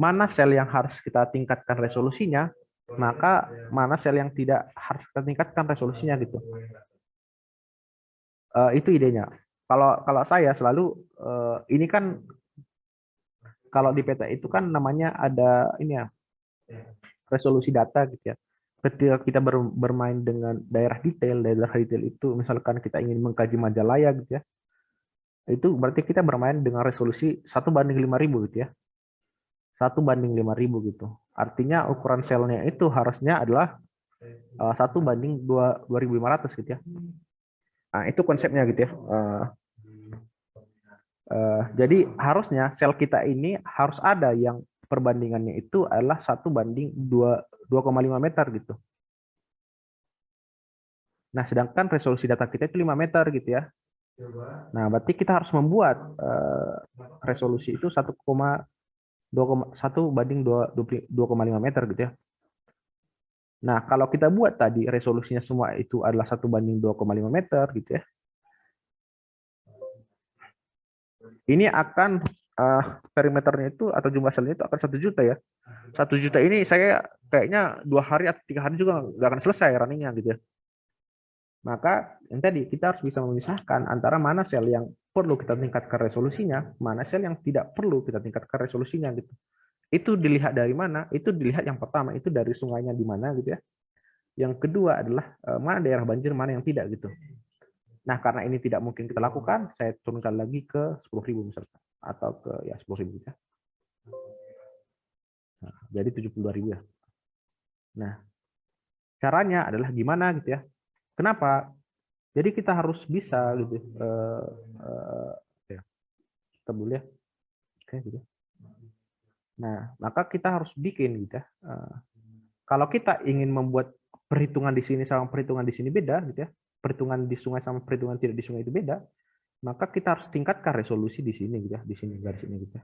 Mana sel yang harus kita tingkatkan resolusinya, maka mana sel yang tidak harus kita tingkatkan resolusinya gitu. Itu idenya. Kalau saya selalu ini kan kalau di peta itu kan namanya ada ini ya, resolusi data gitu ya. Ketika kita bermain dengan daerah detail itu misalkan kita ingin mengkaji Majalaya gitu ya. Itu berarti kita bermain dengan resolusi 1:5000 gitu ya. 1:5000 gitu. Artinya ukuran selnya itu harusnya adalah 1:2500 gitu ya. Nah, itu konsepnya gitu ya. Jadi harusnya sel kita ini harus ada yang perbandingannya itu adalah 1:2,5 meter gitu. Nah, sedangkan resolusi data kita itu 5 meter gitu ya. Nah, berarti kita harus membuat resolusi itu 1:2,5 meter gitu ya. Nah, kalau kita buat tadi resolusinya semua itu adalah 1:2,5 meter gitu ya. Ini akan perimeternya itu atau jumlah selnya itu akan 1 juta ya. 1 juta ini saya kayaknya 2 hari atau 3 hari juga nggak akan selesai runningnya gitu ya. Maka yang tadi kita harus bisa memisahkan antara mana sel yang perlu kita tingkatkan resolusinya, mana sel yang tidak perlu kita tingkatkan resolusinya gitu. Itu dilihat dari mana? Itu dilihat yang pertama itu dari sungainya di mana gitu ya. Yang kedua adalah mana daerah banjir, mana yang tidak gitu. Nah, karena ini tidak mungkin kita lakukan, saya turunkan lagi ke 10.000 misalkan atau ke ya 10.000 ya. Nah, jadi 72.000 ya. Nah, caranya adalah gimana gitu ya. Kenapa? Jadi kita harus bisa gitu. Ya. Kita boleh ya. Oke gitu. Nah, maka kita harus bikin gitu ya. Kalau kita ingin membuat perhitungan di sini sama perhitungan di sini beda gitu ya. Perhitungan di sungai sama perhitungan tidak di sungai itu beda, maka kita harus tingkatkan resolusi di sini gitu ya, di sini garis ini gitu ya.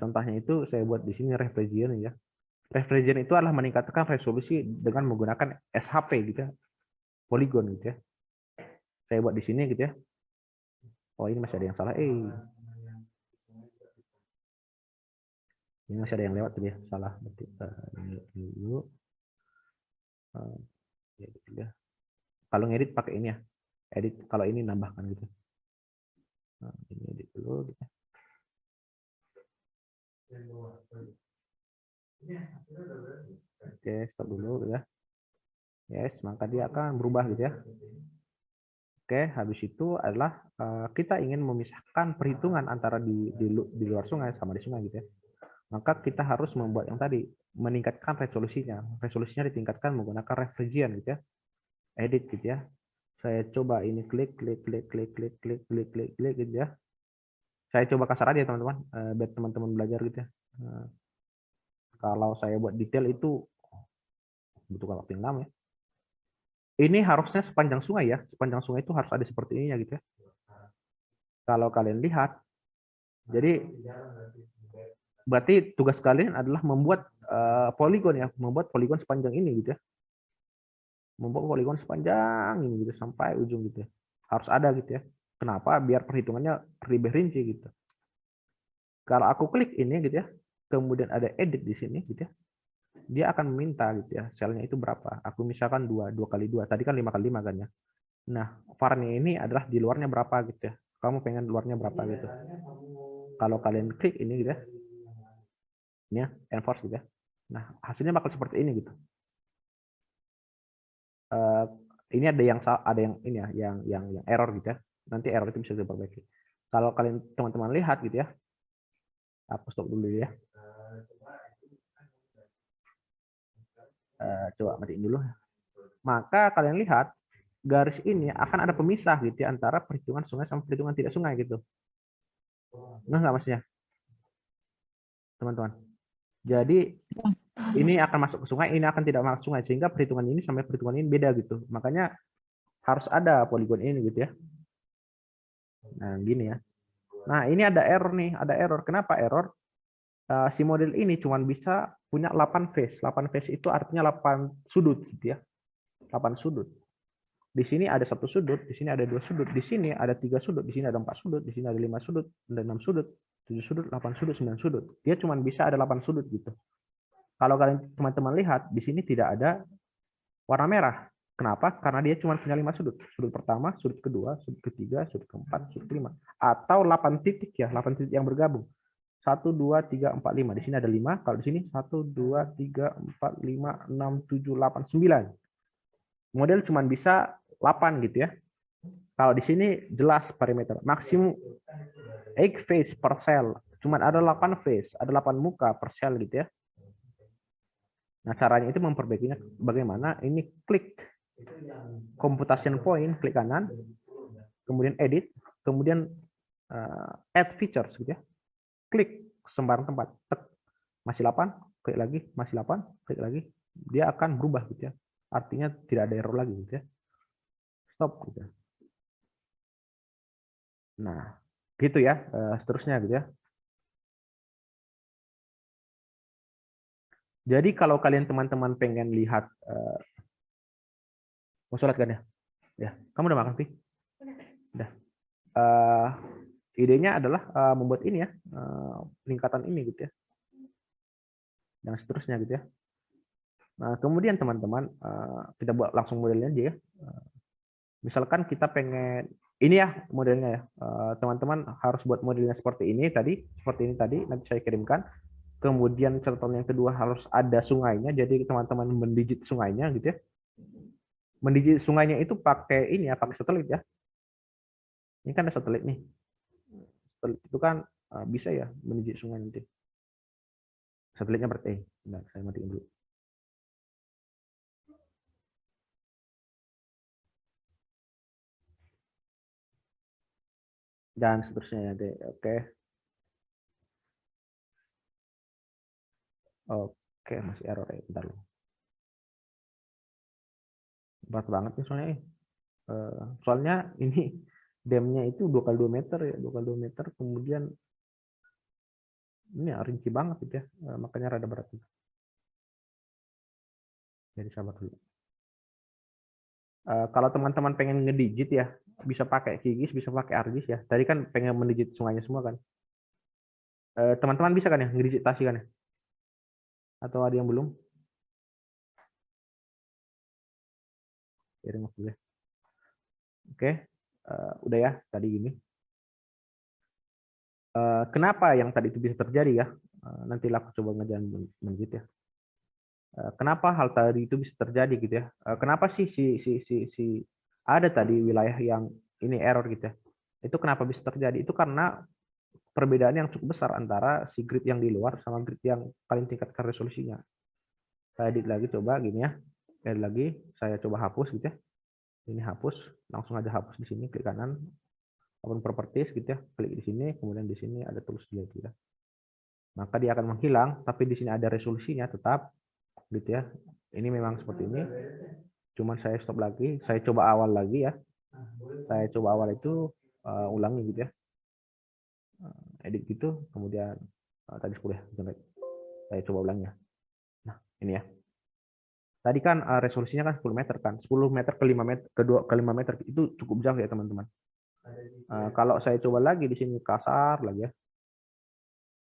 Contohnya itu saya buat di sini ref region ya. Ref region itu adalah meningkatkan resolusi dengan menggunakan SHP gitu ya. Poligon gitu ya. Saya buat di sini gitu ya. Oh, ini masih ada yang salah. Ini masih ada yang lewat tuh ya, salah. Berarti ini dulu. Ya, gitu ya. Kalau ngedit pakai ini ya. Edit kalau ini nambahkan gitu. Nah, ini edit dulu gitu. Oke, stop dulu ya. Yes, maka dia akan berubah gitu ya. Oke, habis itu adalah kita ingin memisahkan perhitungan antara di luar sungai sama di sungai gitu ya. Maka kita harus membuat yang tadi, meningkatkan resolusinya. Resolusinya ditingkatkan menggunakan ref region gitu ya. Edit gitu ya. Saya coba ini klik gitu ya. Saya coba kasar aja teman-teman, biar teman-teman belajar gitu ya. Kalau saya buat detail itu butuh waktu yang lama ya. Ini harusnya sepanjang sungai ya. Sepanjang sungai itu harus ada seperti ini ya gitu ya. Kalau kalian lihat, jadi berarti tugas kalian adalah membuat poligon ya, membuat poligon sepanjang ini gitu ya. Membuat poligon sepanjang ini gitu sampai ujung gitu ya. Harus ada gitu ya. Kenapa? Biar perhitungannya lebih rinci gitu. Kalau aku klik ini gitu ya, kemudian ada edit di sini gitu ya. Dia akan meminta gitu ya, selnya itu berapa. Aku misalkan 2 kali 2. Tadi kan 5 kali 5 kan ya. Nah, var-nya ini adalah di luarnya berapa gitu ya. Kamu pengen luarnya berapa gitu. Kalau kalian klik ini gitu ya. Ini ya, enforce gitu ya. Nah, hasilnya bakal seperti ini gitu. Ini ada yang ini ya, yang error gitu ya. Nanti error itu bisa diperbaiki. Kalau kalian teman-teman lihat gitu ya. Aku stop dulu ya. Coba matiin dulu. Maka kalian lihat garis ini akan ada pemisah gitu ya, antara perhitungan sungai sama perhitungan tidak sungai gitu. Nggak maksudnya? Teman-teman. Jadi ini akan masuk ke sungai, ini akan tidak masuk ke sungai, sehingga perhitungan ini sampai perhitungan ini beda gitu. Makanya harus ada poligon ini gitu ya. Nah, gini ya. Nah, ini ada error nih, ada error. Kenapa error? Si model ini cuma bisa punya 8 face. 8 face itu artinya 8 sudut gitu ya. 8 sudut. Di sini ada 1 sudut, di sini ada 2 sudut, di sini ada 3 sudut, di sini ada 4 sudut, di sini ada 5 sudut, ada 6 sudut, 7 sudut, 8 sudut, 9 sudut. Dia cuma bisa ada 8 sudut gitu. Kalau kalian teman-teman lihat di sini tidak ada warna merah. Kenapa? Karena dia cuma punya 5 sudut. Sudut pertama, sudut kedua, sudut ketiga, sudut keempat, sudut kelima. Atau 8 titik ya, 8 titik yang bergabung. 1, 2, 3, 4, 5. Di sini ada 5. Kalau di sini 1, 2, 3, 4, 5, 6, 7, 8, 9. Model cuma bisa 8 gitu ya. Kalau di sini jelas perimeter. Maksimum 8 face per cell. Cuma ada 8 face, ada 8 muka per cell gitu ya. Nah, caranya itu memperbaikinya bagaimana? Ini klik computation point, klik kanan, kemudian edit, kemudian add features gitu ya. Klik sembarang tempat. Tek. Masih 8, klik lagi, masih 8, klik lagi. Dia akan berubah gitu ya. Artinya tidak ada error lagi gitu ya. Stop gitu. Nah, gitu ya, seterusnya gitu ya. Jadi kalau kalian teman-teman pengen lihat, mau sholat kan ya? Ya, kamu udah makan sih? Udah. Idenya adalah membuat ini ya, peningkatan ini gitu ya, dan seterusnya gitu ya. Nah, kemudian teman-teman kita buat langsung modelnya aja ya. Misalkan kita pengen ini ya modelnya ya, teman-teman harus buat modelnya seperti ini tadi, nanti saya kirimkan. Kemudian catatan yang kedua harus ada sungainya, jadi teman-teman mendigit sungainya gitu ya. Mendigit sungainya itu pakai ini ya, pakai satelit ya. Ini kan ada satelit nih. Satelit itu kan bisa ya mendigit sungai nanti. Satelitnya berarti. Nah, saya matiin dulu. Dan seterusnya ya, oke. Oke, masih error ya, bentar loh. Berat banget nih soalnya. Soalnya ini damnya itu 2x2 meter ya, 2x2 meter, kemudian ini ya, rinci banget gitu ya, makanya rada berat. Jadi sabar dulu. Kalau teman-teman pengen ngedigit ya, bisa pakai QGIS, bisa pakai ArcGIS ya. Tadi kan pengen mendigit sungainya semua kan. Teman-teman bisa kan ya ngedigitasi kan ya? Atau ada yang belum? Ya. Oke, udah ya tadi gini. Kenapa yang tadi itu bisa terjadi ya? Nanti aku coba ngejalan menjit ya. Kenapa hal tadi itu bisa terjadi gitu ya? Kenapa sih si ada tadi wilayah yang ini error gitu ya? Itu kenapa bisa terjadi? Itu karena perbedaan yang cukup besar antara si grid yang di luar sama grid yang paling tingkatkan resolusinya. Saya edit lagi coba gini ya. Edit lagi, saya coba hapus gitu ya. Ini hapus, langsung aja hapus di sini, klik kanan, open properties gitu ya, klik di sini, kemudian di sini ada tulis dia gitu ya. Maka dia akan menghilang, tapi di sini ada resolusinya tetap gitu ya. Ini memang seperti ini. Cuman saya stop lagi, saya coba awal lagi ya. Saya coba awal itu ulangi gitu ya. Edit gitu, kemudian tadi 10 ya, saya coba ulangi ya. Nah, ini ya. Tadi kan resolusinya kan 10 meter kan. 10 meter ke 5 meter ke 5 meter itu cukup jauh ya, teman-teman. Kalau saya coba lagi di sini kasar lagi ya.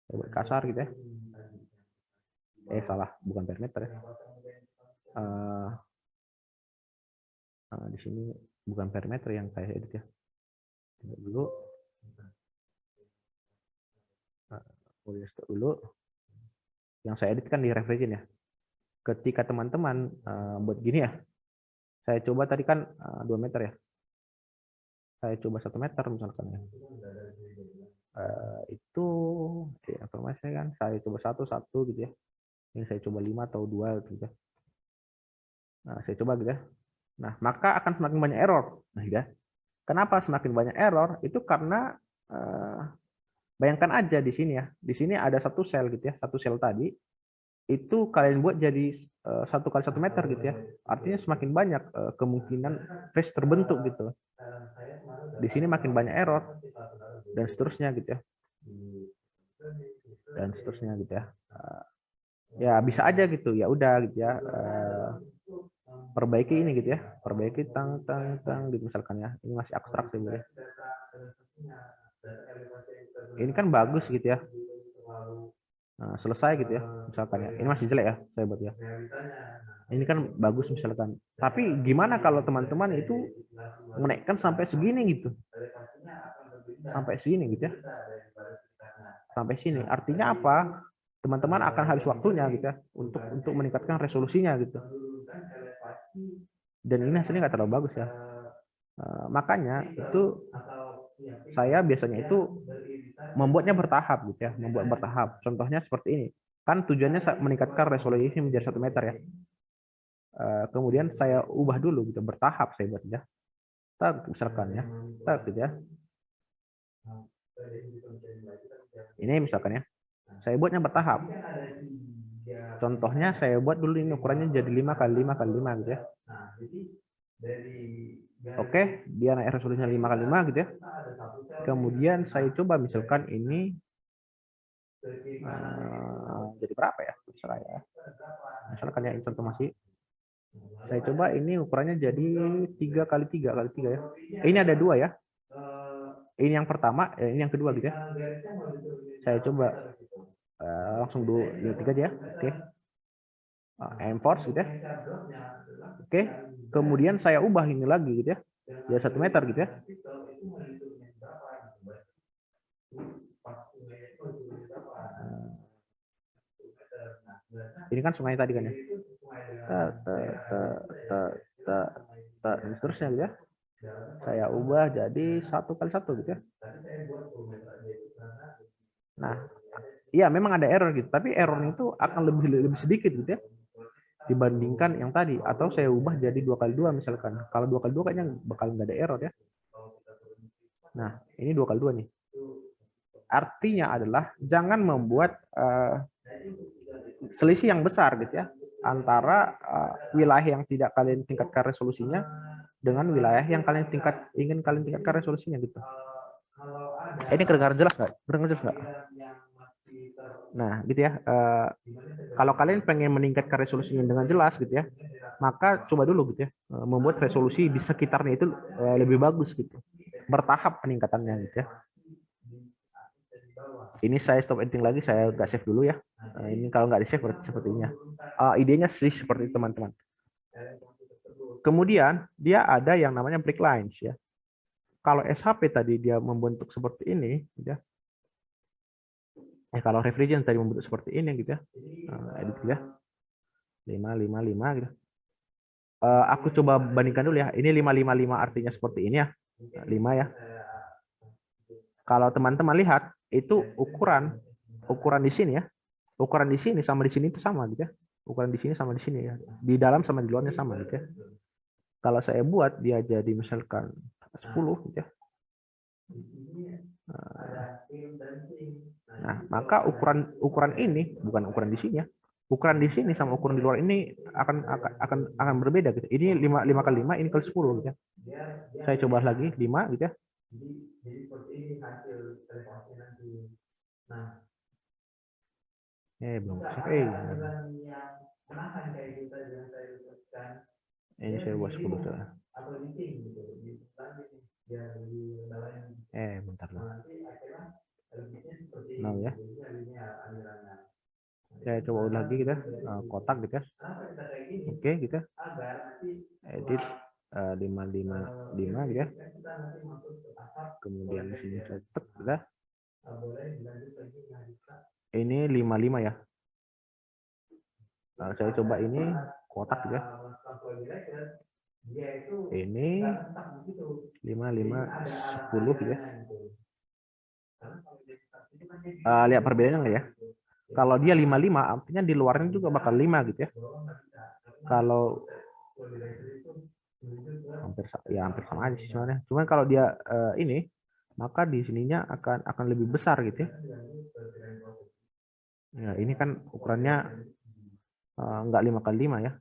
Saya buat kasar gitu ya. Salah, bukan perimeter ya. Di sini bukan perimeter yang saya edit ya. Dulu. Dulu. Yang saya edit kan di referensi ya. Ketika teman-teman buat gini ya. Saya coba tadi kan 2 meter ya. Saya coba 1 meter misalkan ya. Itu informasi kan saya coba 1 gitu ya. Ini saya coba 5 atau 2 gitu ya. Nah, saya coba gitu ya. Nah, maka akan semakin banyak error. Nah, gitu ya. Kenapa semakin banyak error? Itu karena bayangkan aja di sini ya. Di sini ada satu sel gitu ya. Satu sel tadi itu kalian buat jadi 1 kali 1 meter gitu ya. Artinya semakin banyak kemungkinan face terbentuk gitu. Di sini makin banyak error dan seterusnya gitu ya. Dan seterusnya gitu ya. Ya bisa aja gitu. Ya udah gitu ya. Perbaiki ini gitu ya. Perbaiki tang gitu misalkan ya. Ini masih abstrak sih ya. Ini kan bagus gitu ya. Nah, selesai gitu ya, misalkan ya. Ini masih jelek ya, saya buat ya. Ini kan bagus misalkan. Tapi gimana kalau teman-teman itu menaikkan sampai segini gitu? Sampai sini gitu ya. Sampai sini. Artinya apa? Teman-teman akan habis waktunya gitu ya untuk meningkatkan resolusinya gitu. Dan ini hasilnya nggak terlalu bagus ya. Makanya itu saya biasanya itu membuatnya bertahap gitu ya, membuat bertahap. Contohnya seperti ini. Kan tujuannya meningkatkan resolusi menjadi 1 meter ya. Kemudian saya ubah dulu gitu, bertahap saya buat ya. Misalkan ya. Gitu ya. Ini misalkan ya. Saya buatnya bertahap. Contohnya saya buat dulu ini ukurannya jadi 5 kali 5 kali 5 gitu ya. Oke, dia naik resolusinya 5 kali 5 gitu ya. Kemudian saya coba misalkan ini jadi berapa ya? Misalkan ya, ini contoh masih. Saya coba ini ukurannya jadi 3 kali 3 kali 3 ya. Ini ada 2 ya. Ini yang pertama, ini yang kedua gitu ya. Saya coba langsung dulu 3 aja ya. Oke. Enforce gitu ya. Oke. Kemudian saya ubah ini lagi gitu ya. Jadi 1 meter gitu ya. Ini kan sungai tadi kan ya. Dan seterusnya gitu ya. Saya ubah jadi 1 kali 1 gitu ya. Nah, iya memang ada error gitu, tapi errornya itu akan lebih sedikit gitu ya dibandingkan yang tadi. Atau saya ubah jadi 2 kali 2 misalkan. Kalau 2 kali 2 kayaknya bakal nggak ada error ya. Nah, ini 2 kali 2 nih. Artinya adalah jangan membuat selisih yang besar gitu ya antara wilayah yang tidak kalian tingkatkan resolusinya dengan wilayah yang ingin kalian tingkatkan resolusinya gitu. Ini kedengaran jelas nggak? Kedengaran jelas nggak? Nah, gitu ya. Kalau kalian pengen meningkatkan resolusinya dengan jelas gitu ya, maka coba dulu gitu ya membuat resolusi di sekitarnya itu lebih bagus gitu. Bertahap peningkatannya gitu ya. Ini saya stop editing lagi, saya nggak save dulu ya. Ini kalau nggak di save berarti sepertinya. Idenya sih seperti teman-teman. Kemudian dia ada yang namanya break lines ya. Kalau SHP tadi dia membentuk seperti ini, gitu ya. Kalau refrigerant tadi membentuk seperti ini gitu ya. Edit ya. 5 5 5 gitu. Aku coba bandingkan dulu ya. Ini 5 5 5 artinya seperti ini ya. 5 ya. Kalau teman-teman lihat itu ukuran di sini ya. Ukuran di sini sama di sini itu sama gitu ya. Ukuran di sini sama di sini ya. Di dalam sama di luarnya sama gitu ya. Kalau saya buat dia jadi misalkan 10 gitu ya. Nah, maka ukuran ini bukan ukuran di sini ya. Ukuran di sini sama ukuran di luar ini akan berbeda gitu. Ini 5 kali 5, ini kali 10 gitu ya. Saya coba lagi 5 gitu ya. Belum selesai. Ini saya buat 10 saja. Bentar lah. Nah ya. Saya coba ulang lagi gitu ya. Kotak gitu ya. Oke gitu ya. Edit 5 5 5 gitu ya. Kemudian di sini saya tek gitu ya. Ini 5 5 ya. Saya coba ini kotak gitu ya. Ini 5 5 10 gitu ya. Lihat perbedaannya nggak ya? Kalau dia 55 artinya di luarnya juga bakal 5 gitu ya. Kalau hampir sama aja sih sebenarnya. Cuman kalau dia ini maka di sininya akan lebih besar gitu ya. Ya, ini kan ukurannya nggak 5 kali 5 ya.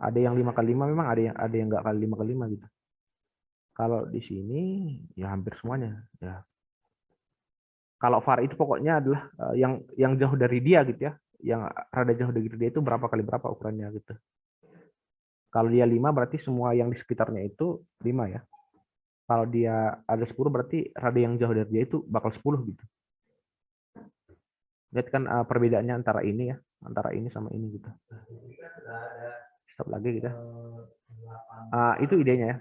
Ada yang 5 kali 5 memang ada yang nggak kali 5 kali 5 gitu. Kalau di sini ya hampir semuanya ya. Kalau var itu pokoknya adalah yang jauh dari dia gitu ya. Yang rada jauh dari dia itu berapa kali berapa ukurannya gitu. Kalau dia 5 berarti semua yang di sekitarnya itu 5 ya. Kalau dia ada 10 berarti rada yang jauh dari dia itu bakal 10 gitu. Lihat kan perbedaannya antara ini ya, antara ini sama ini gitu. Stop lagi gitu. Itu idenya ya.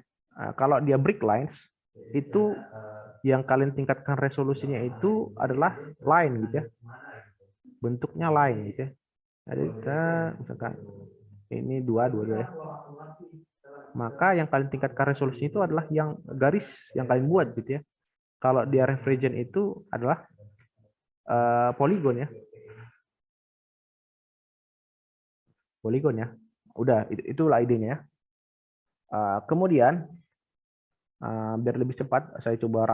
Kalau dia brick lines, itu yang kalian tingkatkan resolusinya itu adalah line gitu ya. Bentuknya line gitu ya. Jadi kita misalkan ini dua ya. Maka yang kalian tingkatkan resolusi itu adalah yang garis yang kalian buat gitu ya. Kalau dia refrigen itu adalah poligon ya. Poligon ya. Udah, itulah idenya ya. Kemudian biar lebih cepat, saya coba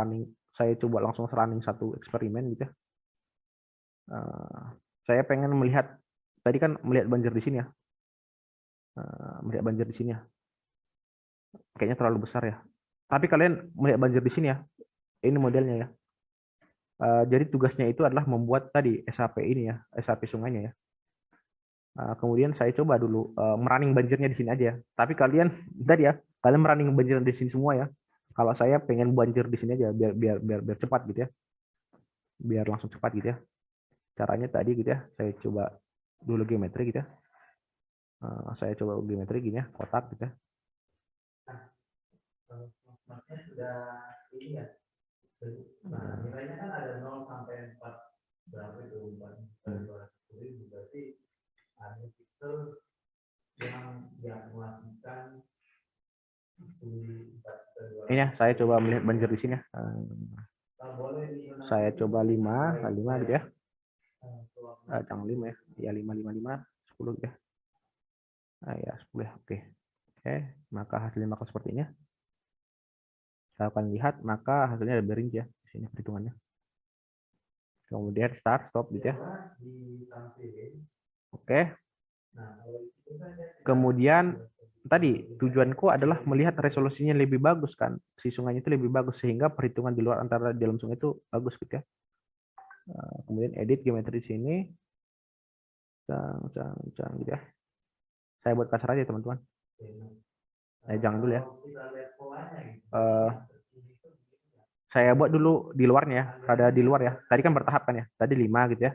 langsung running satu eksperimen gitu ya. Saya pengen melihat, tadi kan melihat banjir di sini ya. Melihat banjir di sini ya. Kayaknya terlalu besar ya. Tapi kalian melihat banjir di sini ya. Ini modelnya ya. Jadi tugasnya itu adalah membuat tadi SAP ini ya, SAP sungainya ya. Kemudian saya coba dulu merunning banjirnya di sini aja ya. Tapi kalian tadi ya, kalian merunning banjir di sini semua ya. Kalau saya pengen banjir di sini aja biar cepat gitu ya. Biar langsung cepat gitu ya. Caranya tadi gitu ya, saya coba dulu geometri gitu ya. Saya coba geometri gini ya, kotak gitu ya. Nilainya kan ada 0 sampai 4 berapa itu 4 berarti ada pixel yang diakumulasikan. Ini ya, saya coba melihat banjir di sini ya. Saya coba 5 gitu ya. Jangan 5 ya. Ya 5, 10 gitu ya. Ya 10 ya. Oke. Maka hasilnya maka seperti ini ya. Saya akan lihat, maka hasilnya ada range ya di sini perhitungannya. Kemudian start, stop gitu ya. Oke. Kemudian tadi tujuanku adalah melihat resolusinya lebih bagus kan, si sungainya itu lebih bagus sehingga perhitungan di luar antara di dalam sungai itu bagus gitu ya. Kemudian edit geometri di sini, gitu ya. Saya buat kasar aja teman-teman. Jangan dulu ya. Saya buat dulu di luarnya ya, ada di luar ya. Tadi kan bertahap kan ya, tadi 5 gitu ya.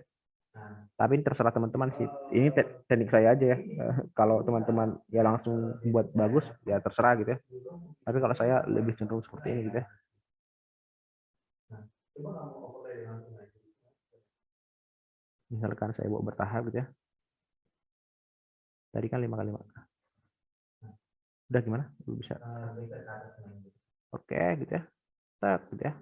Tapi ini terserah teman-teman sih. Ini teknik saya aja ya. Kalau teman-teman ya langsung buat bagus ya terserah gitu ya. Tapi kalau saya lebih cenderung seperti ini gitu ya. Misalkan saya buat bertahap gitu ya. Tadi kan 5 kali 5. Udah gimana? Bisa. Oke gitu ya. Gitu ya.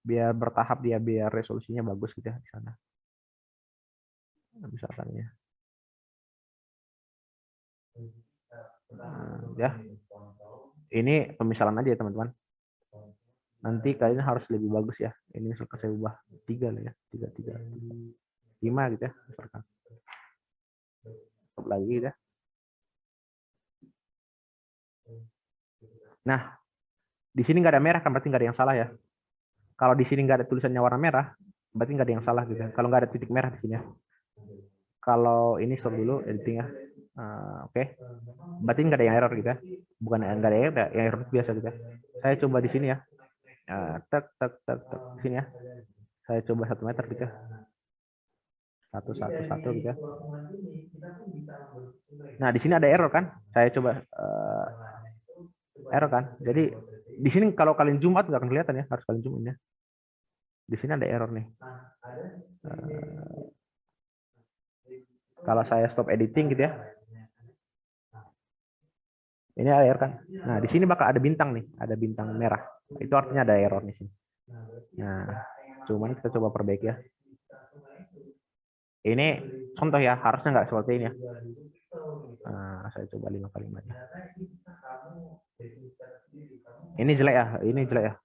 Biar bertahap dia, biar resolusinya bagus gitu ya di sana. Misalkan ya. Ya. Ini pemisalan aja ya teman-teman. Nanti kalian harus lebih bagus ya. Ini misalkan saya ubah 3 lah ya. 3, 5 gitu ya. Misalkan. Stop lagi gitu ya. Nah, di sini nggak ada merah kan berarti nggak ada yang salah ya. Kalau di sini nggak ada tulisannya warna merah, berarti nggak ada yang salah gitu. Kalau nggak ada titik merah di sini ya. Kalau ini stop dulu editingnya. Oke. Berarti nggak ada yang error gitu ya. Bukan nggak ada yang error biasa gitu ya. Saya coba di sini ya. Tek di sini ya. Saya coba 1 meter gitu ya. 1 gitu ya. Nah di sini ada error kan? Saya coba error kan? Jadi di sini kalau kalian zoom out nggak akan kelihatan ya, harus kalian zoom in ya. Di sini ada error nih. Kalau saya stop editing gitu ya. Ini ada error kan? Nah, di sini bakal ada bintang nih, ada bintang merah. Itu artinya ada error di sini. Nah, cuman kita coba perbaiki ya. Ini contoh ya, harusnya nggak seperti ini ya. Nah, saya coba 5 kali 5 ya. Ini jelek ya,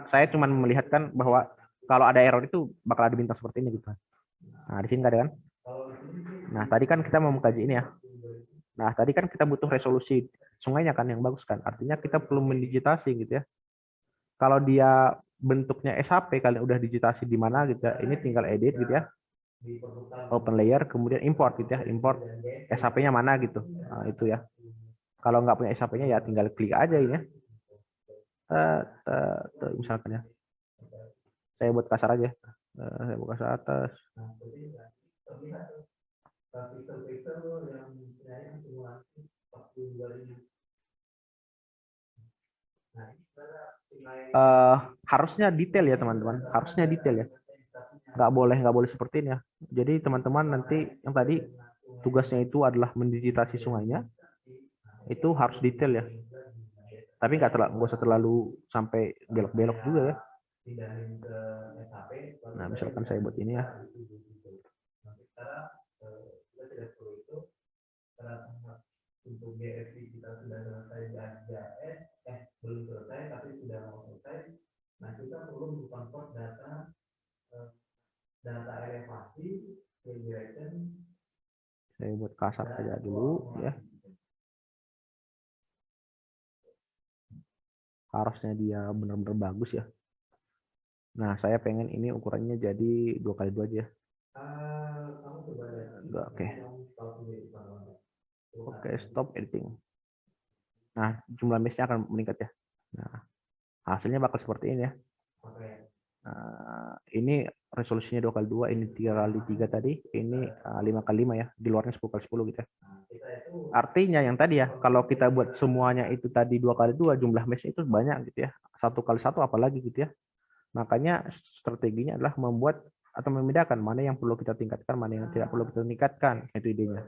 saya cuman melihatkan bahwa kalau ada error itu bakal ada bintang seperti ini gitu. Nah, di sini nggak ada kan? Nah, tadi kan kita mau mengkaji ini ya. Nah, tadi kan kita butuh resolusi sungainya kan yang bagus kan. Artinya kita perlu mendigitasi gitu ya. Kalau dia bentuknya SAP kalian udah digitasi di mana gitu ya. Ini tinggal edit gitu ya. Open layer, kemudian import gitu ya. Import SAP-nya mana gitu. Nah, itu ya. Kalau nggak punya SAP-nya ya tinggal klik aja ini ya. Misalkan ya. Saya buat kasar aja. Saya buat kasar atas. Harusnya detail ya teman-teman. Harusnya detail ya. Nggak boleh seperti ini ya. Jadi teman-teman nanti yang tadi tugasnya itu adalah mendigitasi sungainya. Itu harus detail ya. Tapi nggak usah terlalu sampai belok-belok juga ya. Nah, misalkan saya buat ini ya. Untuk GFC kita sudah selesai belum selesai tapi sudah mau selesai. Nah, kita perlu mengkonvert data elevasi regression. Saya buat kasar saja dulu ya. Harusnya dia benar-benar bagus ya. Nah, saya pengen ini ukurannya jadi 2x2 aja. Oke. Oke, stop editing. Nah, jumlah mesh-nya akan meningkat ya. Nah, hasilnya bakal seperti ini ya. Nah, ini resolusinya 2x2, ini 3x3 tadi, ini 5x5 ya. Di luarnya 10x10 gitu ya. Artinya yang tadi ya, kalau kita buat semuanya itu tadi 2x2, jumlah mesh itu banyak gitu ya. 1x1 apalagi gitu ya. Makanya strateginya adalah membuat atau membedakan mana yang perlu kita tingkatkan, mana yang tidak perlu kita tingkatkan. Itu idenya.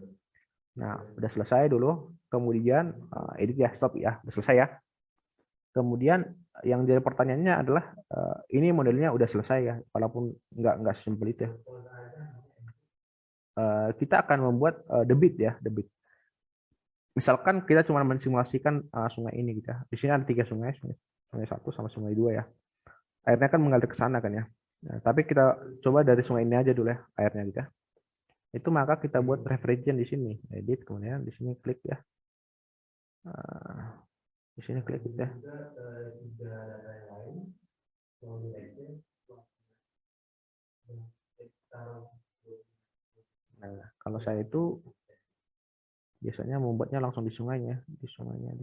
Nah, udah selesai dulu. Kemudian edit ya, stop ya, udah selesai ya. Kemudian yang jadi pertanyaannya adalah ini modelnya udah selesai ya, walaupun nggak simpel itu ya. Kita akan membuat debit ya, debit. Misalkan kita cuma mensimulasikan sungai ini gitu ya. Di sini ada 3 sungai, sungai 1 sama sungai 2 ya. Airnya kan mengalir ke sana kan ya. Nah, tapi kita coba dari sungai ini aja dulu ya, airnya gitu ya. Itu maka kita buat referensian di sini, edit, kemudian di sini klik ya. Di sini klik gitu ya. Nah, kalau saya itu biasanya membuatnya langsung di sungainya, di sungainya.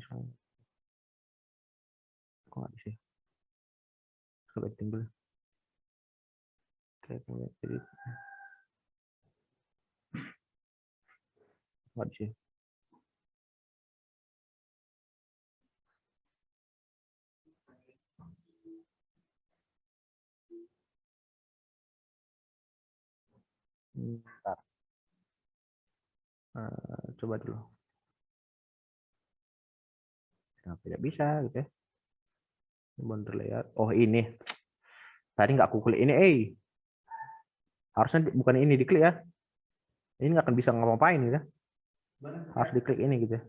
Kok nggak di sini? Coba tinggal. Oke, kemudian edit. Nggak di sini. Bentar. Coba dulu. Nah, tidak bisa gitu ya. Border layout. Oh ini. Tadi nggak aku klik ini. Harusnya bukan ini diklik ya. Ini nggak akan bisa ngapain gitu ya. Harus diklik ini gitu ya.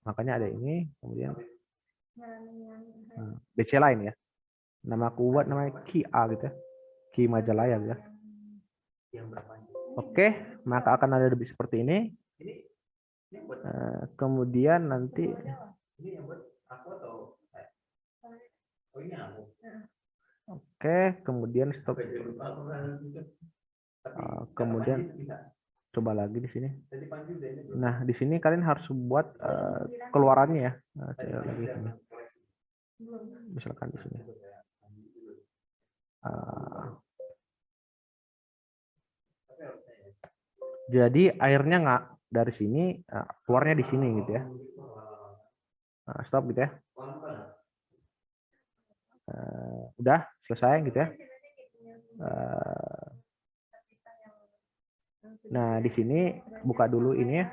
Makanya ada ini. Kemudian BC lain ya. Nama aku buat namanya Ki A gitu ya. Ki Majalaya gitu ya. Oke, maka akan ada lebih seperti ini. Kemudian nanti oke, kemudian stop. Kemudian coba lagi di sini. Nah, di sini kalian harus buat keluarannya ya. Saya lagi sini. Misalkan di sini. Jadi airnya nggak dari sini, keluarnya di sini gitu ya. Stop gitu ya. Udah selesai gitu ya. Nah di sini buka dulu ini ya.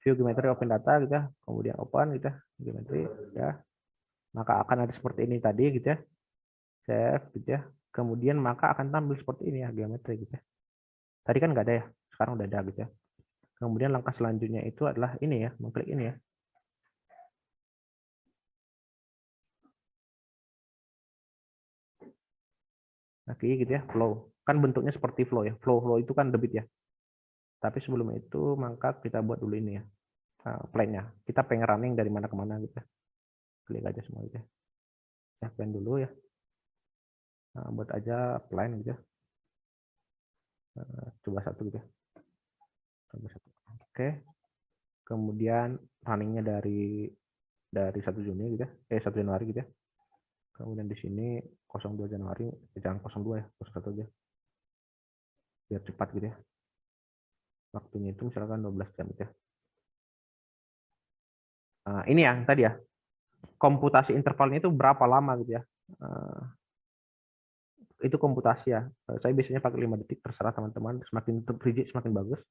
View geometry open data gitu ya. Kemudian open gitu ya. Geometry ya. Maka akan ada seperti ini tadi gitu ya. Save gitu ya. Kemudian maka akan tampil seperti ini ya geometri gitu ya. Tadi kan nggak ada ya. Sekarang udah ada gitu ya. Kemudian langkah selanjutnya itu adalah ini ya, mengklik ini ya. Nah, kayak gitu ya, flow. Kan bentuknya seperti flow ya. Flow itu kan debit ya. Tapi sebelum itu maka kita buat dulu ini ya. Plan-nya. Kita pengen running dari mana ke mana gitu ya. Klik aja semua gitu ya. Ya, plan dulu ya. Nah, buat aja plan gitu ya. Coba satu gitu ya. Coba satu. Oke. Kemudian runningnya dari 1 Juni gitu ya. 1 Januari gitu ya. Kemudian di sini 02 Januari, jangan 02 ya, 01 aja. Biar cepat gitu ya. Waktunya itu misalkan 12 jam gitu ya. Nah, ini yang tadi ya, komputasi intervalnya itu berapa lama gitu ya. Itu komputasi ya. Saya biasanya pakai 5 detik, terserah teman-teman. Semakin rigid semakin bagus.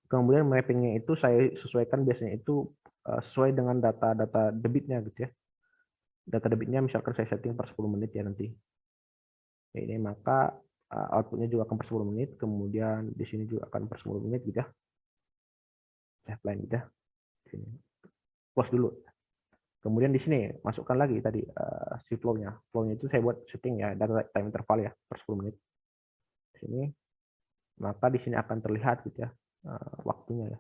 Kemudian mappingnya itu saya sesuaikan biasanya itu sesuai dengan data debitnya gitu ya. Data debitnya misalkan saya setting per 10 menit ya nanti. Ini maka outputnya juga akan per 10 menit. Kemudian di sini juga akan per 10 menit gitu ya. Pipeline gitu ya. Sini. Close dulu. Kemudian di sini masukkan lagi tadi si flow-nya. Flow-nya itu saya buat setting ya, data time interval ya per 10 menit. Di sini. Maka di sini akan terlihat gitu ya waktunya ya.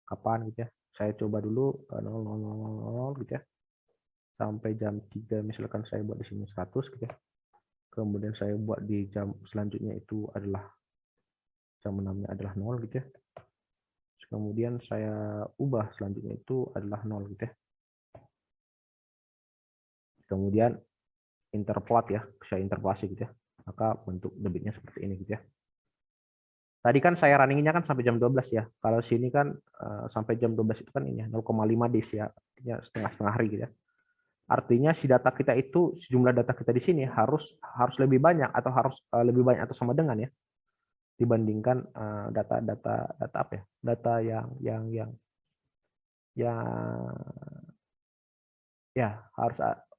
Kapan gitu ya. Saya coba dulu 0000 gitu ya. Sampai jam 3 misalkan saya buat di sini 100 gitu ya. Kemudian saya buat di jam selanjutnya itu adalah jam 6-nya adalah 0 gitu ya. Kemudian saya ubah selanjutnya itu adalah 0 gitu ya. Kemudian interpolate ya, saya interpolasi gitu ya. Maka bentuk debitnya seperti ini gitu ya. Tadi kan saya runningnya kan sampai jam 12 ya. Kalau sini kan sampai jam 12 itu kan ini ya 0,5 days ya. Artinya setengah-setengah hari gitu ya. Artinya si data kita itu, sejumlah data kita di sini harus lebih banyak atau harus lebih banyak atau sama dengan ya dibandingkan data apa ya? Data yang ya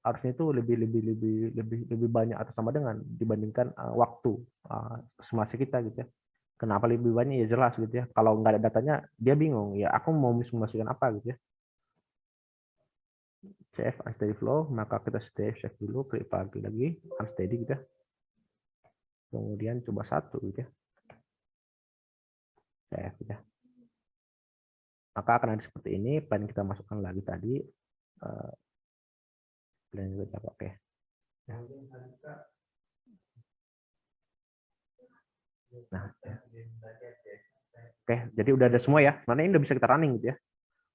harusnya itu lebih banyak atau sama dengan dibandingkan waktu simulasi kita gitu ya. Kenapa lebih banyak ya jelas gitu ya. Kalau nggak ada datanya dia bingung ya. Aku mau simulasikan apa gitu ya. Save unsteady flow, maka kita save dulu, klik lagi unsteady gitu ya. Kemudian coba 1 gitu ya. Save gitu ya. Maka akan ada seperti ini. Plan kita masukkan lagi tadi. Plan juga oke. Ya. Nah, ya. Oke, jadi udah ada semua ya. Mana ini udah bisa kita running gitu ya.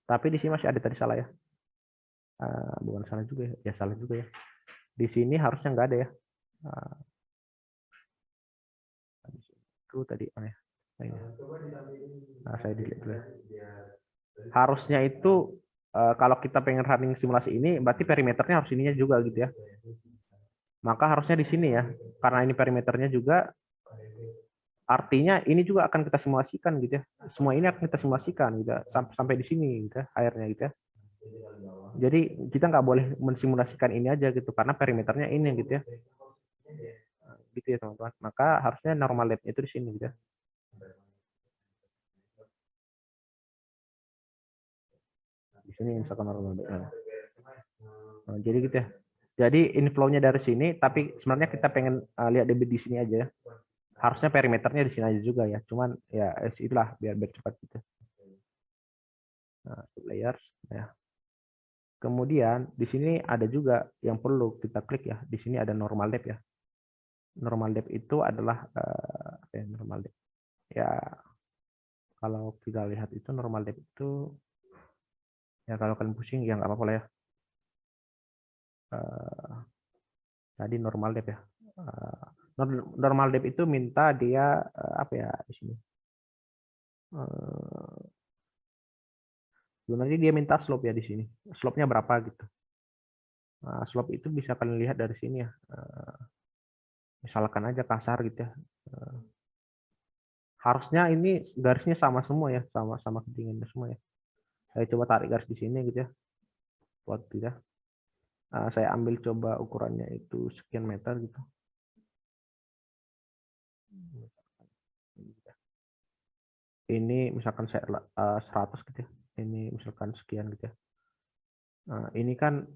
Tapi di sini masih ada tadi salah ya. Bukan salah juga ya. Ya salah juga ya. Di sini harusnya nggak ada ya. Itu tadi aneh. Nah, saya delete dulu. Harusnya itu kalau kita pengen running simulasi ini, berarti perimeternya harus ininya juga gitu ya. Maka harusnya di sini ya, karena ini perimeternya juga, artinya ini juga akan kita simulasikan gitu ya. Semua ini akan kita simulasikan gitu ya, sampai di sini gitu ya, akhirnya gitu ya. Jadi kita nggak boleh mensimulasikan ini aja gitu, karena perimeternya ini gitu ya. Gitu ya teman-teman. Maka harusnya normal lab itu di sini gitu ya. Di sini misalkan normal lab. Nah, jadi gitu ya. Jadi inflow-nya dari sini, tapi sebenarnya kita pengen lihat debit di sini aja ya. Harusnya perimeternya di sini aja juga ya. Cuman ya itulah biar cepat gitu. Nah, layers ya. Kemudian di sini ada juga yang perlu kita klik ya. Di sini ada normal depth ya. Normal depth itu adalah normal depth. Ya kalau kita lihat itu normal depth itu ya kalau kalian pusing ya nggak apa-apa lah ya. Tadi normal depth ya. Normal depth itu minta dia apa ya di sini. Sebenarnya dia minta slope ya di sini. Slope-nya berapa gitu. Nah, slope itu bisa kalian lihat dari sini ya. Misalkan aja kasar gitu ya. Harusnya ini garisnya sama semua ya, sama ketinggiannya semua ya. Saya coba tarik garis di sini gitu ya. Buat tidak. Saya ambil coba ukurannya itu sekian meter gitu. Ini misalkan saya 100 gitu ya. Ini misalkan sekian gitu ya. Nah, ini kan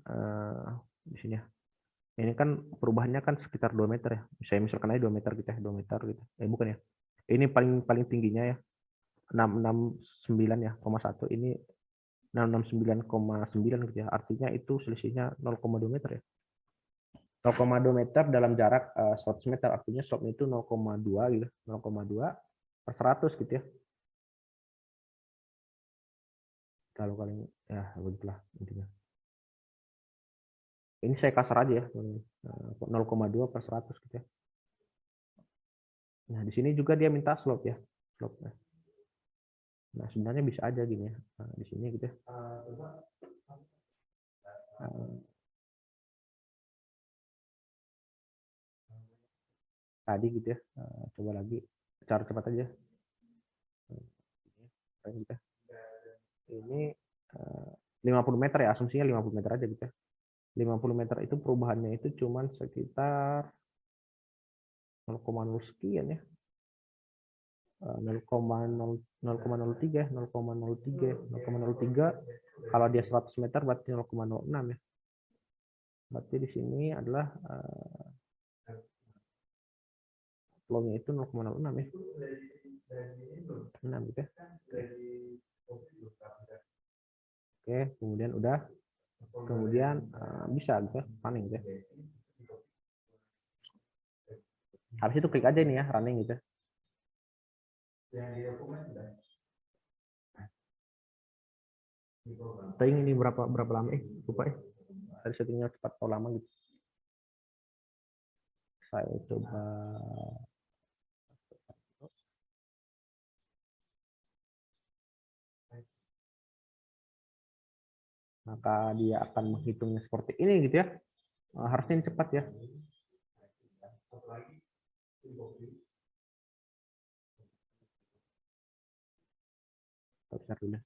di sini ya. Ini kan perubahannya kan sekitar 2 meter ya. Saya misalkan aja 2 meter gitu ya, 2 meter gitu. Bukan ya. Ini paling tingginya ya. 669 ya, 1. Ini 669,9 gitu ya. Artinya itu selisihnya 0,2 meter ya. 0,2 meter dalam jarak 100 meter. Artinya slope-nya itu 0,2 gitu. 0,2 per 100 gitu ya. Kalau kalian ya begitulah intinya. Ini saya kasar aja ya, 0,2 per 100 gitu ya. Nah, di sini juga dia minta slope ya, slope. Nah, sebenarnya bisa aja gini ya, di sini gitu ya. Tadi gitu ya, coba lagi cara cepat aja. Ini 50 meter ya, asumsinya 50 meter aja gitu ya. 50 meter itu perubahannya itu cuman sekitar 0,0 sekian ya. 0,03 kalau dia 100 meter berarti 0,06 ya. Berarti di sini adalah flow-nya itu 0,06 ya. 6 gitu ya. Oke, kemudian udah. Kemudian bisa gitu ya, running gitu ya. Habis itu klik aja ini ya, running gitu ya. Tapi ini berapa lama lupa ya. Tadi settingnya cepat atau lama gitu. Saya coba maka dia akan menghitungnya seperti ini gitu ya. Harusnya ini cepat ya. Bentar dulu.